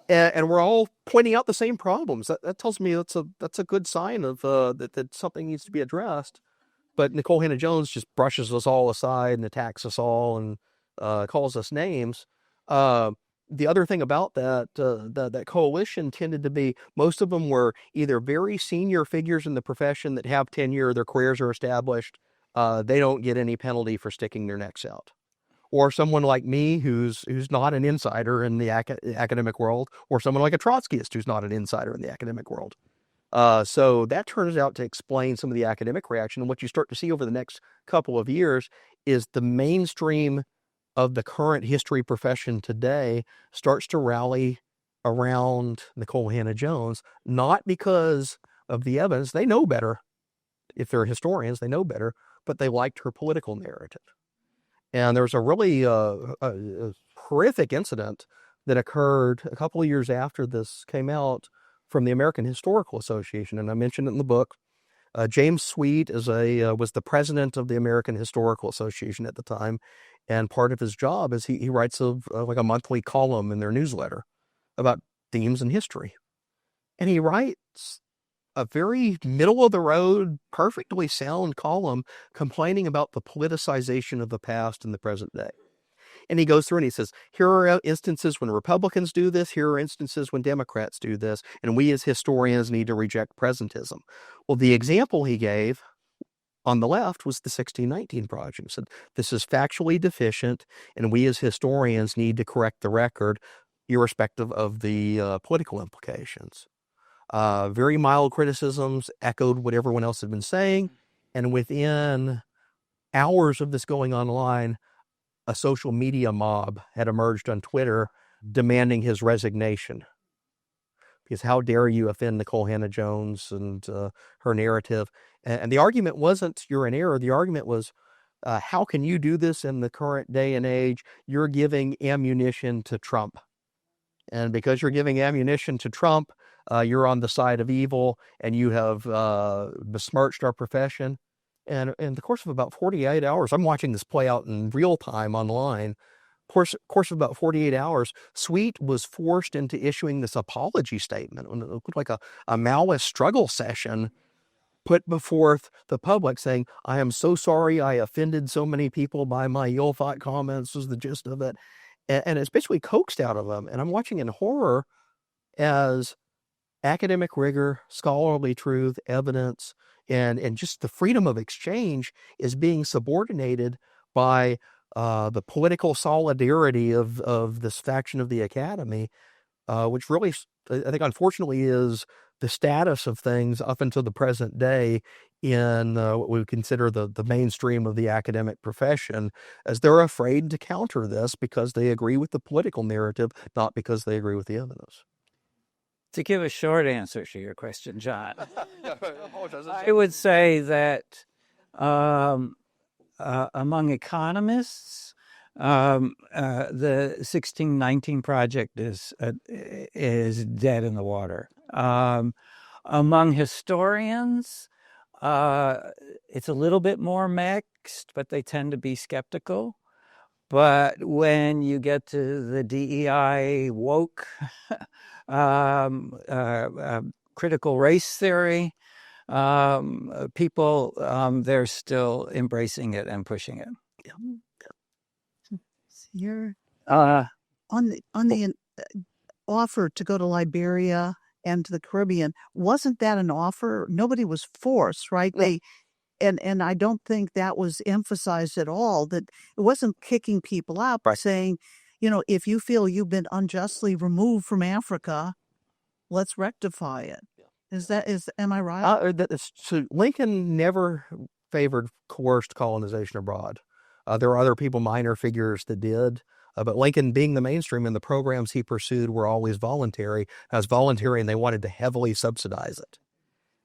And we're all pointing out the same problems. That tells me that's a good sign of that something needs to be addressed. But Nikole Hannah-Jones just brushes us all aside and attacks us all and calls us names. The other thing about that coalition tended to be, most of them were either very senior figures in the profession that have tenure, their careers are established. They don't get any penalty for sticking their necks out. Or someone like me who's not an insider in the academic world, or someone like a Trotskyist who's not an insider in the academic world. So that turns out to explain some of the academic reaction. And what you start to see over the next couple of years is the mainstream of the current history profession today starts to rally around Nikole Hannah-Jones, not because of the evidence. They know better. If they're historians, they know better, but they liked her political narrative. And there was a really a horrific incident that occurred a couple of years after this came out from the American Historical Association, and I mentioned it in the book. James Sweet was the president of the American Historical Association at the time, and part of his job is he writes like a monthly column in their newsletter about themes in history, and he writes a very middle-of-the-road, perfectly sound column complaining about the politicization of the past and the present day. And he goes through and he says, here are instances when Republicans do this, here are instances when Democrats do this, and we as historians need to reject presentism. Well, the example he gave on the left was the 1619 Project. He said, this is factually deficient, and we as historians need to correct the record, irrespective of the political implications. Very mild criticisms, echoed what everyone else had been saying, and within hours of this going online, a social media mob had emerged on Twitter demanding his resignation. Because how dare you offend Nikole Hannah-Jones and her narrative? And the argument wasn't you're in error. The argument was, how can you do this in the current day and age? You're giving ammunition to Trump. And because you're giving ammunition to Trump, you're on the side of evil, and you have besmirched our profession. And in the course of about 48 hours, I'm watching this play out in real time online. Course of about 48 hours, Sweet was forced into issuing this apology statement. It looked like a Maoist struggle session put before the public saying, I am so sorry I offended so many people by my ill-thought comments, was the gist of it. And it's basically coaxed out of them. And I'm watching in horror as academic rigor, scholarly truth, evidence, and just the freedom of exchange is being subordinated by the political solidarity of this faction of the academy, which really, I think, unfortunately, is the status of things up until the present day in what we would consider the mainstream of the academic profession, as they're afraid to counter this because they agree with the political narrative, not because they agree with the evidence. To give a short answer to your question, John, I would say that among economists, the 1619 Project is dead in the water. Among historians, it's a little bit more mixed, but they tend to be skeptical. But when you get to the DEI woke, critical race theory, people, they're still embracing it and pushing it. You're Uh, on the offer to go to Liberia and to the Caribbean. Wasn't that an offer? Nobody was forced, right? They and I don't think that was emphasized at all. That it wasn't kicking people out, Right. saying, you know, if you feel you've been unjustly removed from Africa, let's rectify it. Am I right? So Lincoln never favored coerced colonization abroad. There are other people, minor figures, that did. But Lincoln, being the mainstream, and the programs he pursued were always voluntary. As voluntary, and they wanted to heavily subsidize it.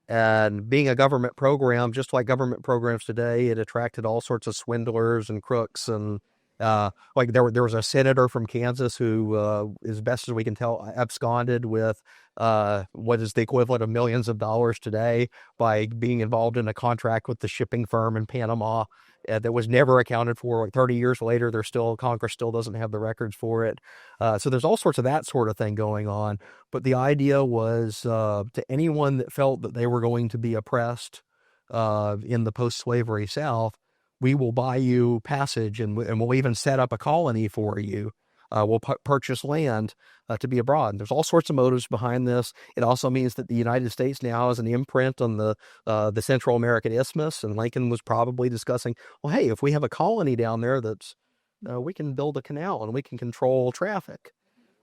And being a government program, just like government programs today, it attracted all sorts of swindlers and crooks. And like there was a senator from Kansas who, as best as we can tell, absconded with what is the equivalent of millions of dollars today by being involved in a contract with the shipping firm in Panama that was never accounted for. Like 30 years later, Congress still doesn't have the records for it. So there's all sorts of that sort of thing going on. But the idea was to anyone that felt that they were going to be oppressed in the post-slavery South, we will buy you passage, and we'll even set up a colony for you. We'll purchase land to be abroad. There's all sorts of motives behind this. It also means that the United States now has an imprint on the Central American Isthmus, and Lincoln was probably discussing, well, hey, if we have a colony down there, we can build a canal and we can control traffic.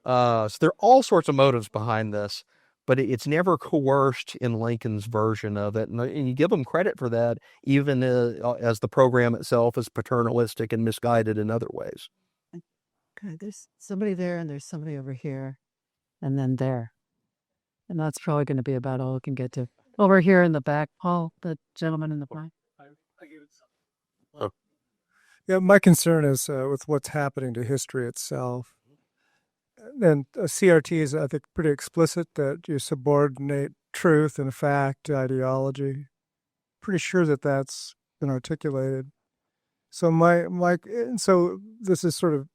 So there are all sorts of motives behind this, but it's never coerced in Lincoln's version of it. And you give him credit for that, even as the program itself is paternalistic and misguided in other ways. Okay, there's somebody there and there's somebody over here and then there. And that's probably going to be about all we can get to. Over here in the back, Paul, the gentleman in the back. Yeah, my concern is with what's happening to history itself. And CRT is, I think, pretty explicit that you subordinate truth and fact to ideology. Pretty sure that that's been articulated. So so this is sort of,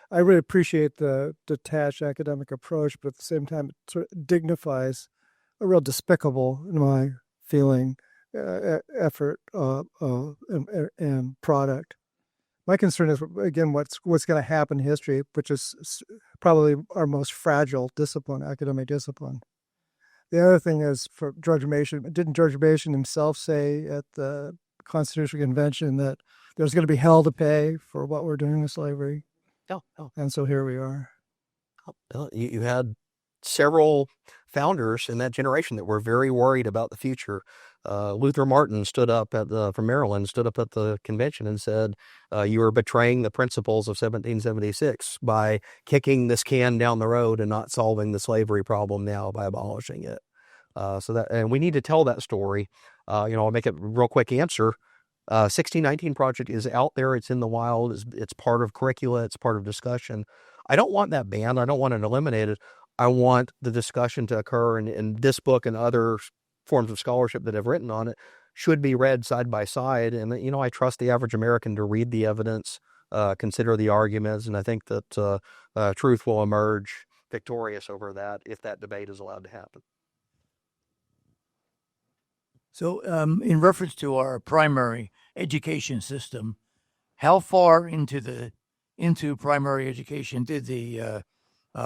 I really appreciate the detached academic approach, but at the same time, it sort of dignifies a real despicable, in my feeling, effort and product. My concern is, again, what's going to happen in history, which is probably our most fragile discipline, academic discipline. The other thing is, for George Mason, didn't George Mason himself say at the Constitutional Convention that there's going to be hell to pay for what we're doing with slavery? Oh, oh. And so here we are. Well, you had several founders in that generation that were very worried about the future. Luther Martin stood up from Maryland, stood up at the convention and said, you are betraying the principles of 1776 by kicking this can down the road and not solving the slavery problem now by abolishing it. And we need to tell that story. I'll make it a real quick answer. 1619 Project is out there. It's in the wild. It's part of curricula. It's part of discussion. I don't want that banned. I don't want it eliminated. I want the discussion to occur, and this book and other forms of scholarship that have written on it should be read side by side. And, I trust the average American to read the evidence, consider the arguments, and I think that truth will emerge victorious over that if that debate is allowed to happen. So in reference to our primary education system, how far into primary education did the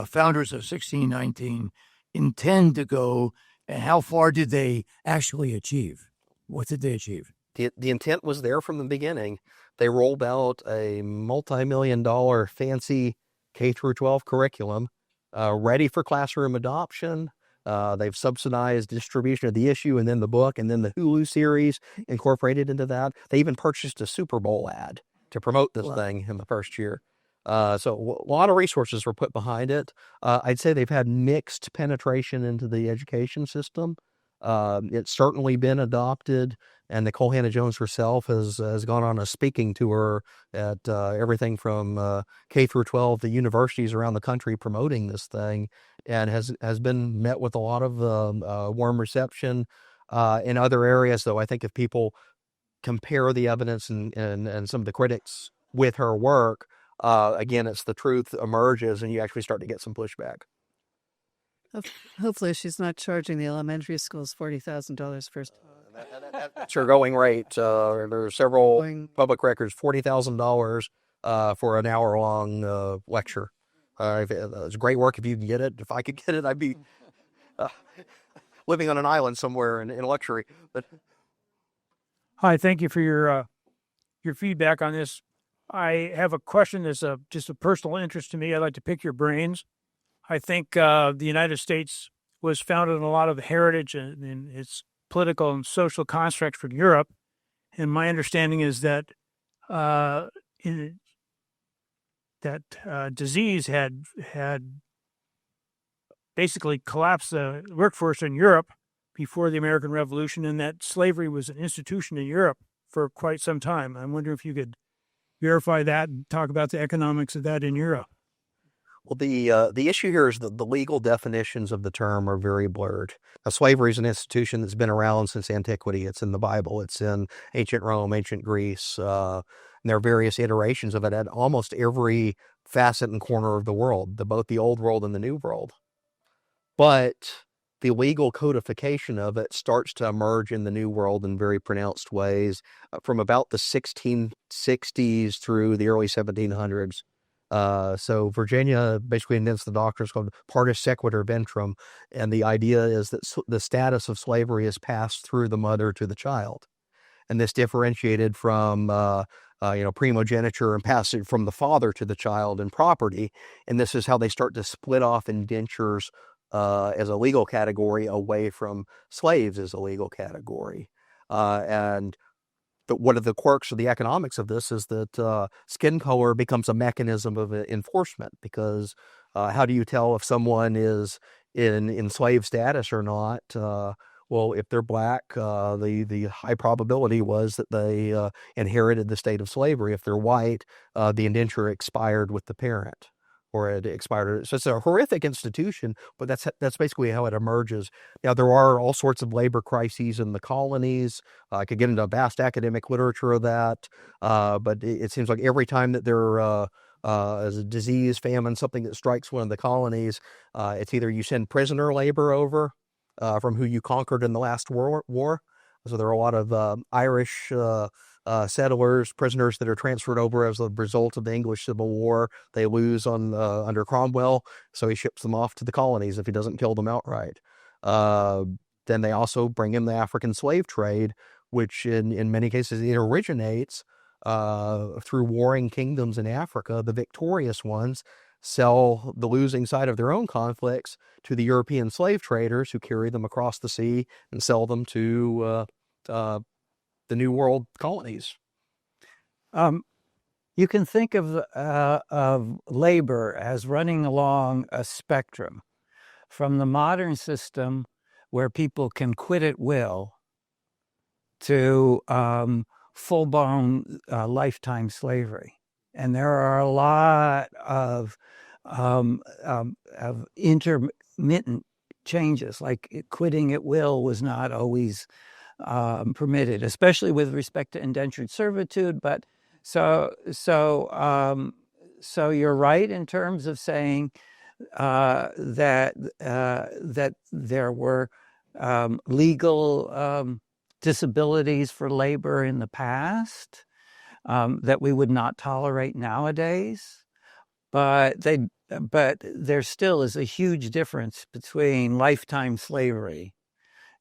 founders of 1619 intend to go, and how far did they actually achieve? What did they achieve? The intent was there from the beginning. They rolled out a multi-million-dollar fancy K-12 curriculum ready for classroom adoption. They've subsidized distribution of the issue and then the book and then the Hulu series incorporated into that. They even purchased a Super Bowl ad to promote this thing in the first year. So a lot of resources were put behind it. I'd say they've had mixed penetration into the education system. It's certainly been adopted, and Nikole Hannah-Jones herself has gone on a speaking tour at everything from K through 12 to universities around the country promoting this thing, and has been met with a lot of warm reception. In other areas, though, I think if people compare the evidence and some of the critics with her work, again, it's the truth emerges, and you actually start to get some pushback. Hopefully she's not charging the elementary schools $40,000 first. That's her going rate. There are several public records, $40,000 for an hour-long lecture. It's great work if you can get it. If I could get it, I'd be living on an island somewhere in luxury. But hi, thank you for your feedback on this. I have a question that's just a personal interest to me. I'd like to pick your brains. I think the United States was founded on a lot of heritage and its political and social constructs from Europe. And my understanding is that disease had basically collapsed the workforce in Europe before the American Revolution, and that slavery was an institution in Europe for quite some time. I wonder if you could verify that and talk about the economics of that in Europe. Well, the issue here is that the legal definitions of the term are very blurred. Now, slavery is an institution that's been around since antiquity. It's in the Bible. It's in ancient Rome, ancient Greece. And there are various iterations of it at almost every facet and corner of the world, both the old world and the new world. But the legal codification of it starts to emerge in the New World in very pronounced ways from about the 1660s through the early 1700s. So Virginia basically invents the doctrine called partus sequitur ventrum, and the idea is that the status of slavery is passed through the mother to the child. And this differentiated from primogeniture and passing from the father to the child and property. And this is how they start to split off indentures as a legal category away from slaves as a legal category. And one of the quirks of the economics of this is that skin color becomes a mechanism of enforcement, because how do you tell if someone is in slave status or not? Well, if they're black, the high probability was that they inherited the state of slavery. If they're white, the indenture expired with the parent, or it expired. So it's a horrific institution, but that's basically how it emerges. Now, there are all sorts of labor crises in the colonies. I could get into a vast academic literature of that, but it seems like every time that there is a disease, famine, something that strikes one of the colonies, it's either you send prisoner labor over from who you conquered in the last war. So there are a lot of Irish settlers, prisoners that are transferred over as a result of the English Civil War. They lose on under Cromwell, so he ships them off to the colonies if he doesn't kill them outright. Then they also bring in the African slave trade, which in many cases it originates through warring kingdoms in Africa. The victorious ones sell the losing side of their own conflicts to the European slave traders, who carry them across the sea and sell them to the New World colonies. You can think of labor as running along a spectrum from the modern system where people can quit at will to full-blown lifetime slavery. And there are a lot of intermittent changes, like quitting at will was not always permitted, especially with respect to indentured servitude. But so you're right in terms of saying that there were legal disabilities for labor in the past that we would not tolerate nowadays, but there still is a huge difference between lifetime slavery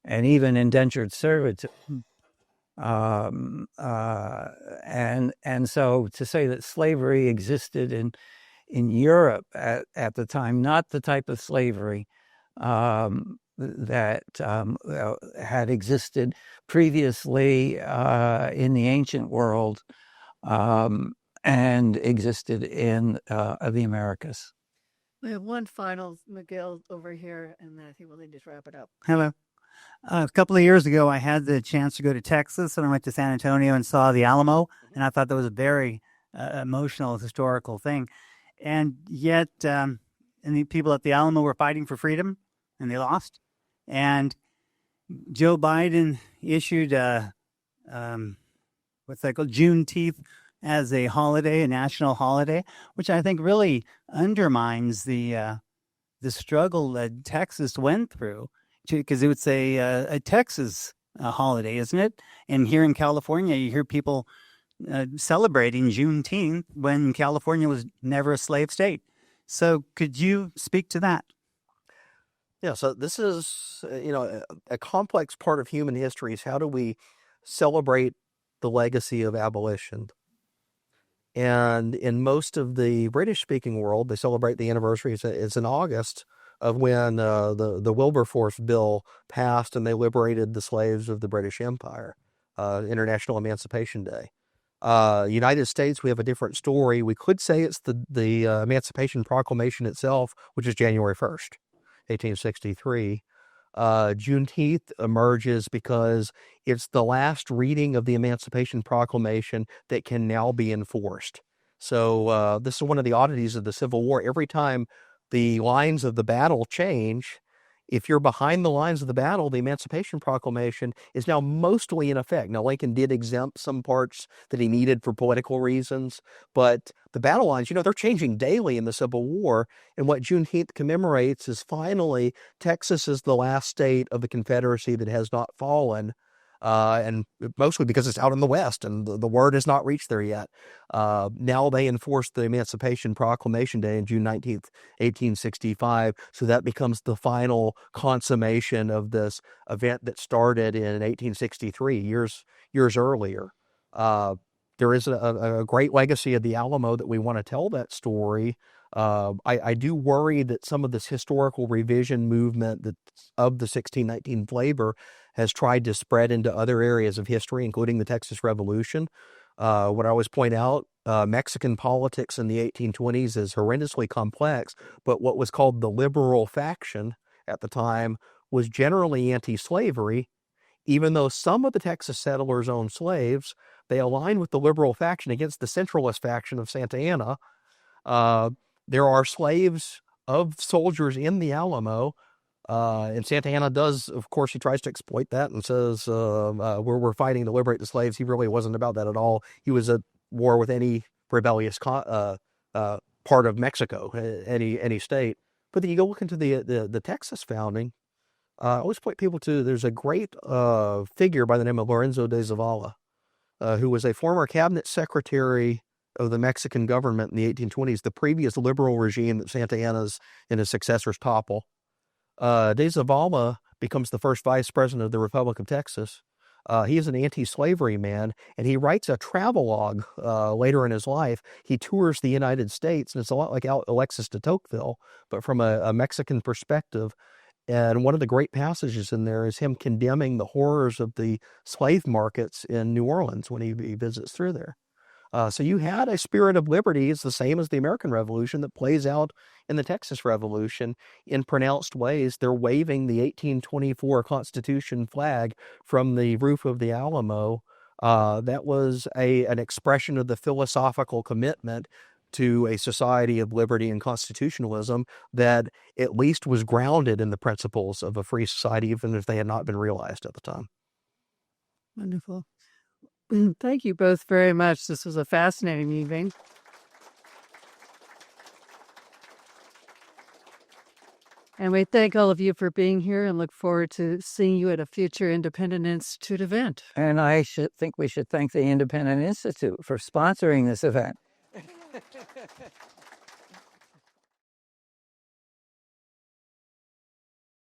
and even indentured servitude. And so to say that slavery existed in Europe at the time, not the type of slavery that had existed previously in the ancient world and existed in the Americas. We have one final, Miguel, over here, and then I think we'll need to wrap it up. Hello. A couple of years ago, I had the chance to go to Texas, and I went to San Antonio and saw the Alamo, and I thought that was a very emotional, historical thing. And yet, and the people at the Alamo were fighting for freedom, and they lost. And Joe Biden issued what's that called, Juneteenth, as a holiday, a national holiday, which I think really undermines the struggle that Texas went through, because it would say a Texas holiday, isn't it? And here in California, you hear people celebrating Juneteenth when California was never a slave state. So could you speak to that? Yeah, so this is, a complex part of human history is how do we celebrate the legacy of abolition? And in most of the British-speaking world, they celebrate the anniversary. It's in August of when the Wilberforce Bill passed and they liberated the slaves of the British Empire, International Emancipation Day. United States, we have a different story. We could say it's the Emancipation Proclamation itself, which is January 1st, 1863. Juneteenth emerges because it's the last reading of the Emancipation Proclamation that can now be enforced. So this is one of the oddities of the Civil War. Every time the lines of the battle change, if you're behind the lines of the battle, the Emancipation Proclamation is now mostly in effect. Now, Lincoln did exempt some parts that he needed for political reasons, but the battle lines, they're changing daily in the Civil War. And what Juneteenth commemorates is finally Texas is the last state of the Confederacy that has not fallen. And mostly because it's out in the West and the word has not reached there yet. Now they enforce the Emancipation Proclamation Day on June 19th, 1865. So that becomes the final consummation of this event that started in 1863, years earlier. There is a great legacy of the Alamo that we want to tell that story. I do worry that some of this historical revision movement of the 1619 flavor has tried to spread into other areas of history, including the Texas Revolution. What I always point out, Mexican politics in the 1820s is horrendously complex, but what was called the liberal faction at the time was generally anti-slavery. Even though some of the Texas settlers owned slaves, they aligned with the liberal faction against the centralist faction of Santa Anna. There are slaves of soldiers in the Alamo. And Santa Anna does, of course, he tries to exploit that and says, we're fighting to liberate the slaves. He really wasn't about that at all. He was at war with any rebellious part of Mexico, any state. But then you go look into the Texas founding. I always point people to, there's a great figure by the name of Lorenzo de Zavala. who was a former cabinet secretary of the Mexican government in the 1820s, the previous liberal regime that Santa Anna's and his successors topple. De Zavala becomes the first vice president of the Republic of Texas. He is an anti-slavery man, and he writes a travelogue later in his life. He tours the United States, and it's a lot like Alexis de Tocqueville, but from a Mexican perspective. And one of the great passages in there is him condemning the horrors of the slave markets in New Orleans when he visits through there. So you had a spirit of liberty. It's the same as the American Revolution that plays out in the Texas Revolution in pronounced ways. They're waving the 1824 Constitution flag from the roof of the Alamo. That was an expression of the philosophical commitment to a society of liberty and constitutionalism that at least was grounded in the principles of a free society, even if they had not been realized at the time. Wonderful. Thank you both very much. This was a fascinating evening. And we thank all of you for being here and look forward to seeing you at a future Independent Institute event. And I think we should thank the Independent Institute for sponsoring this event.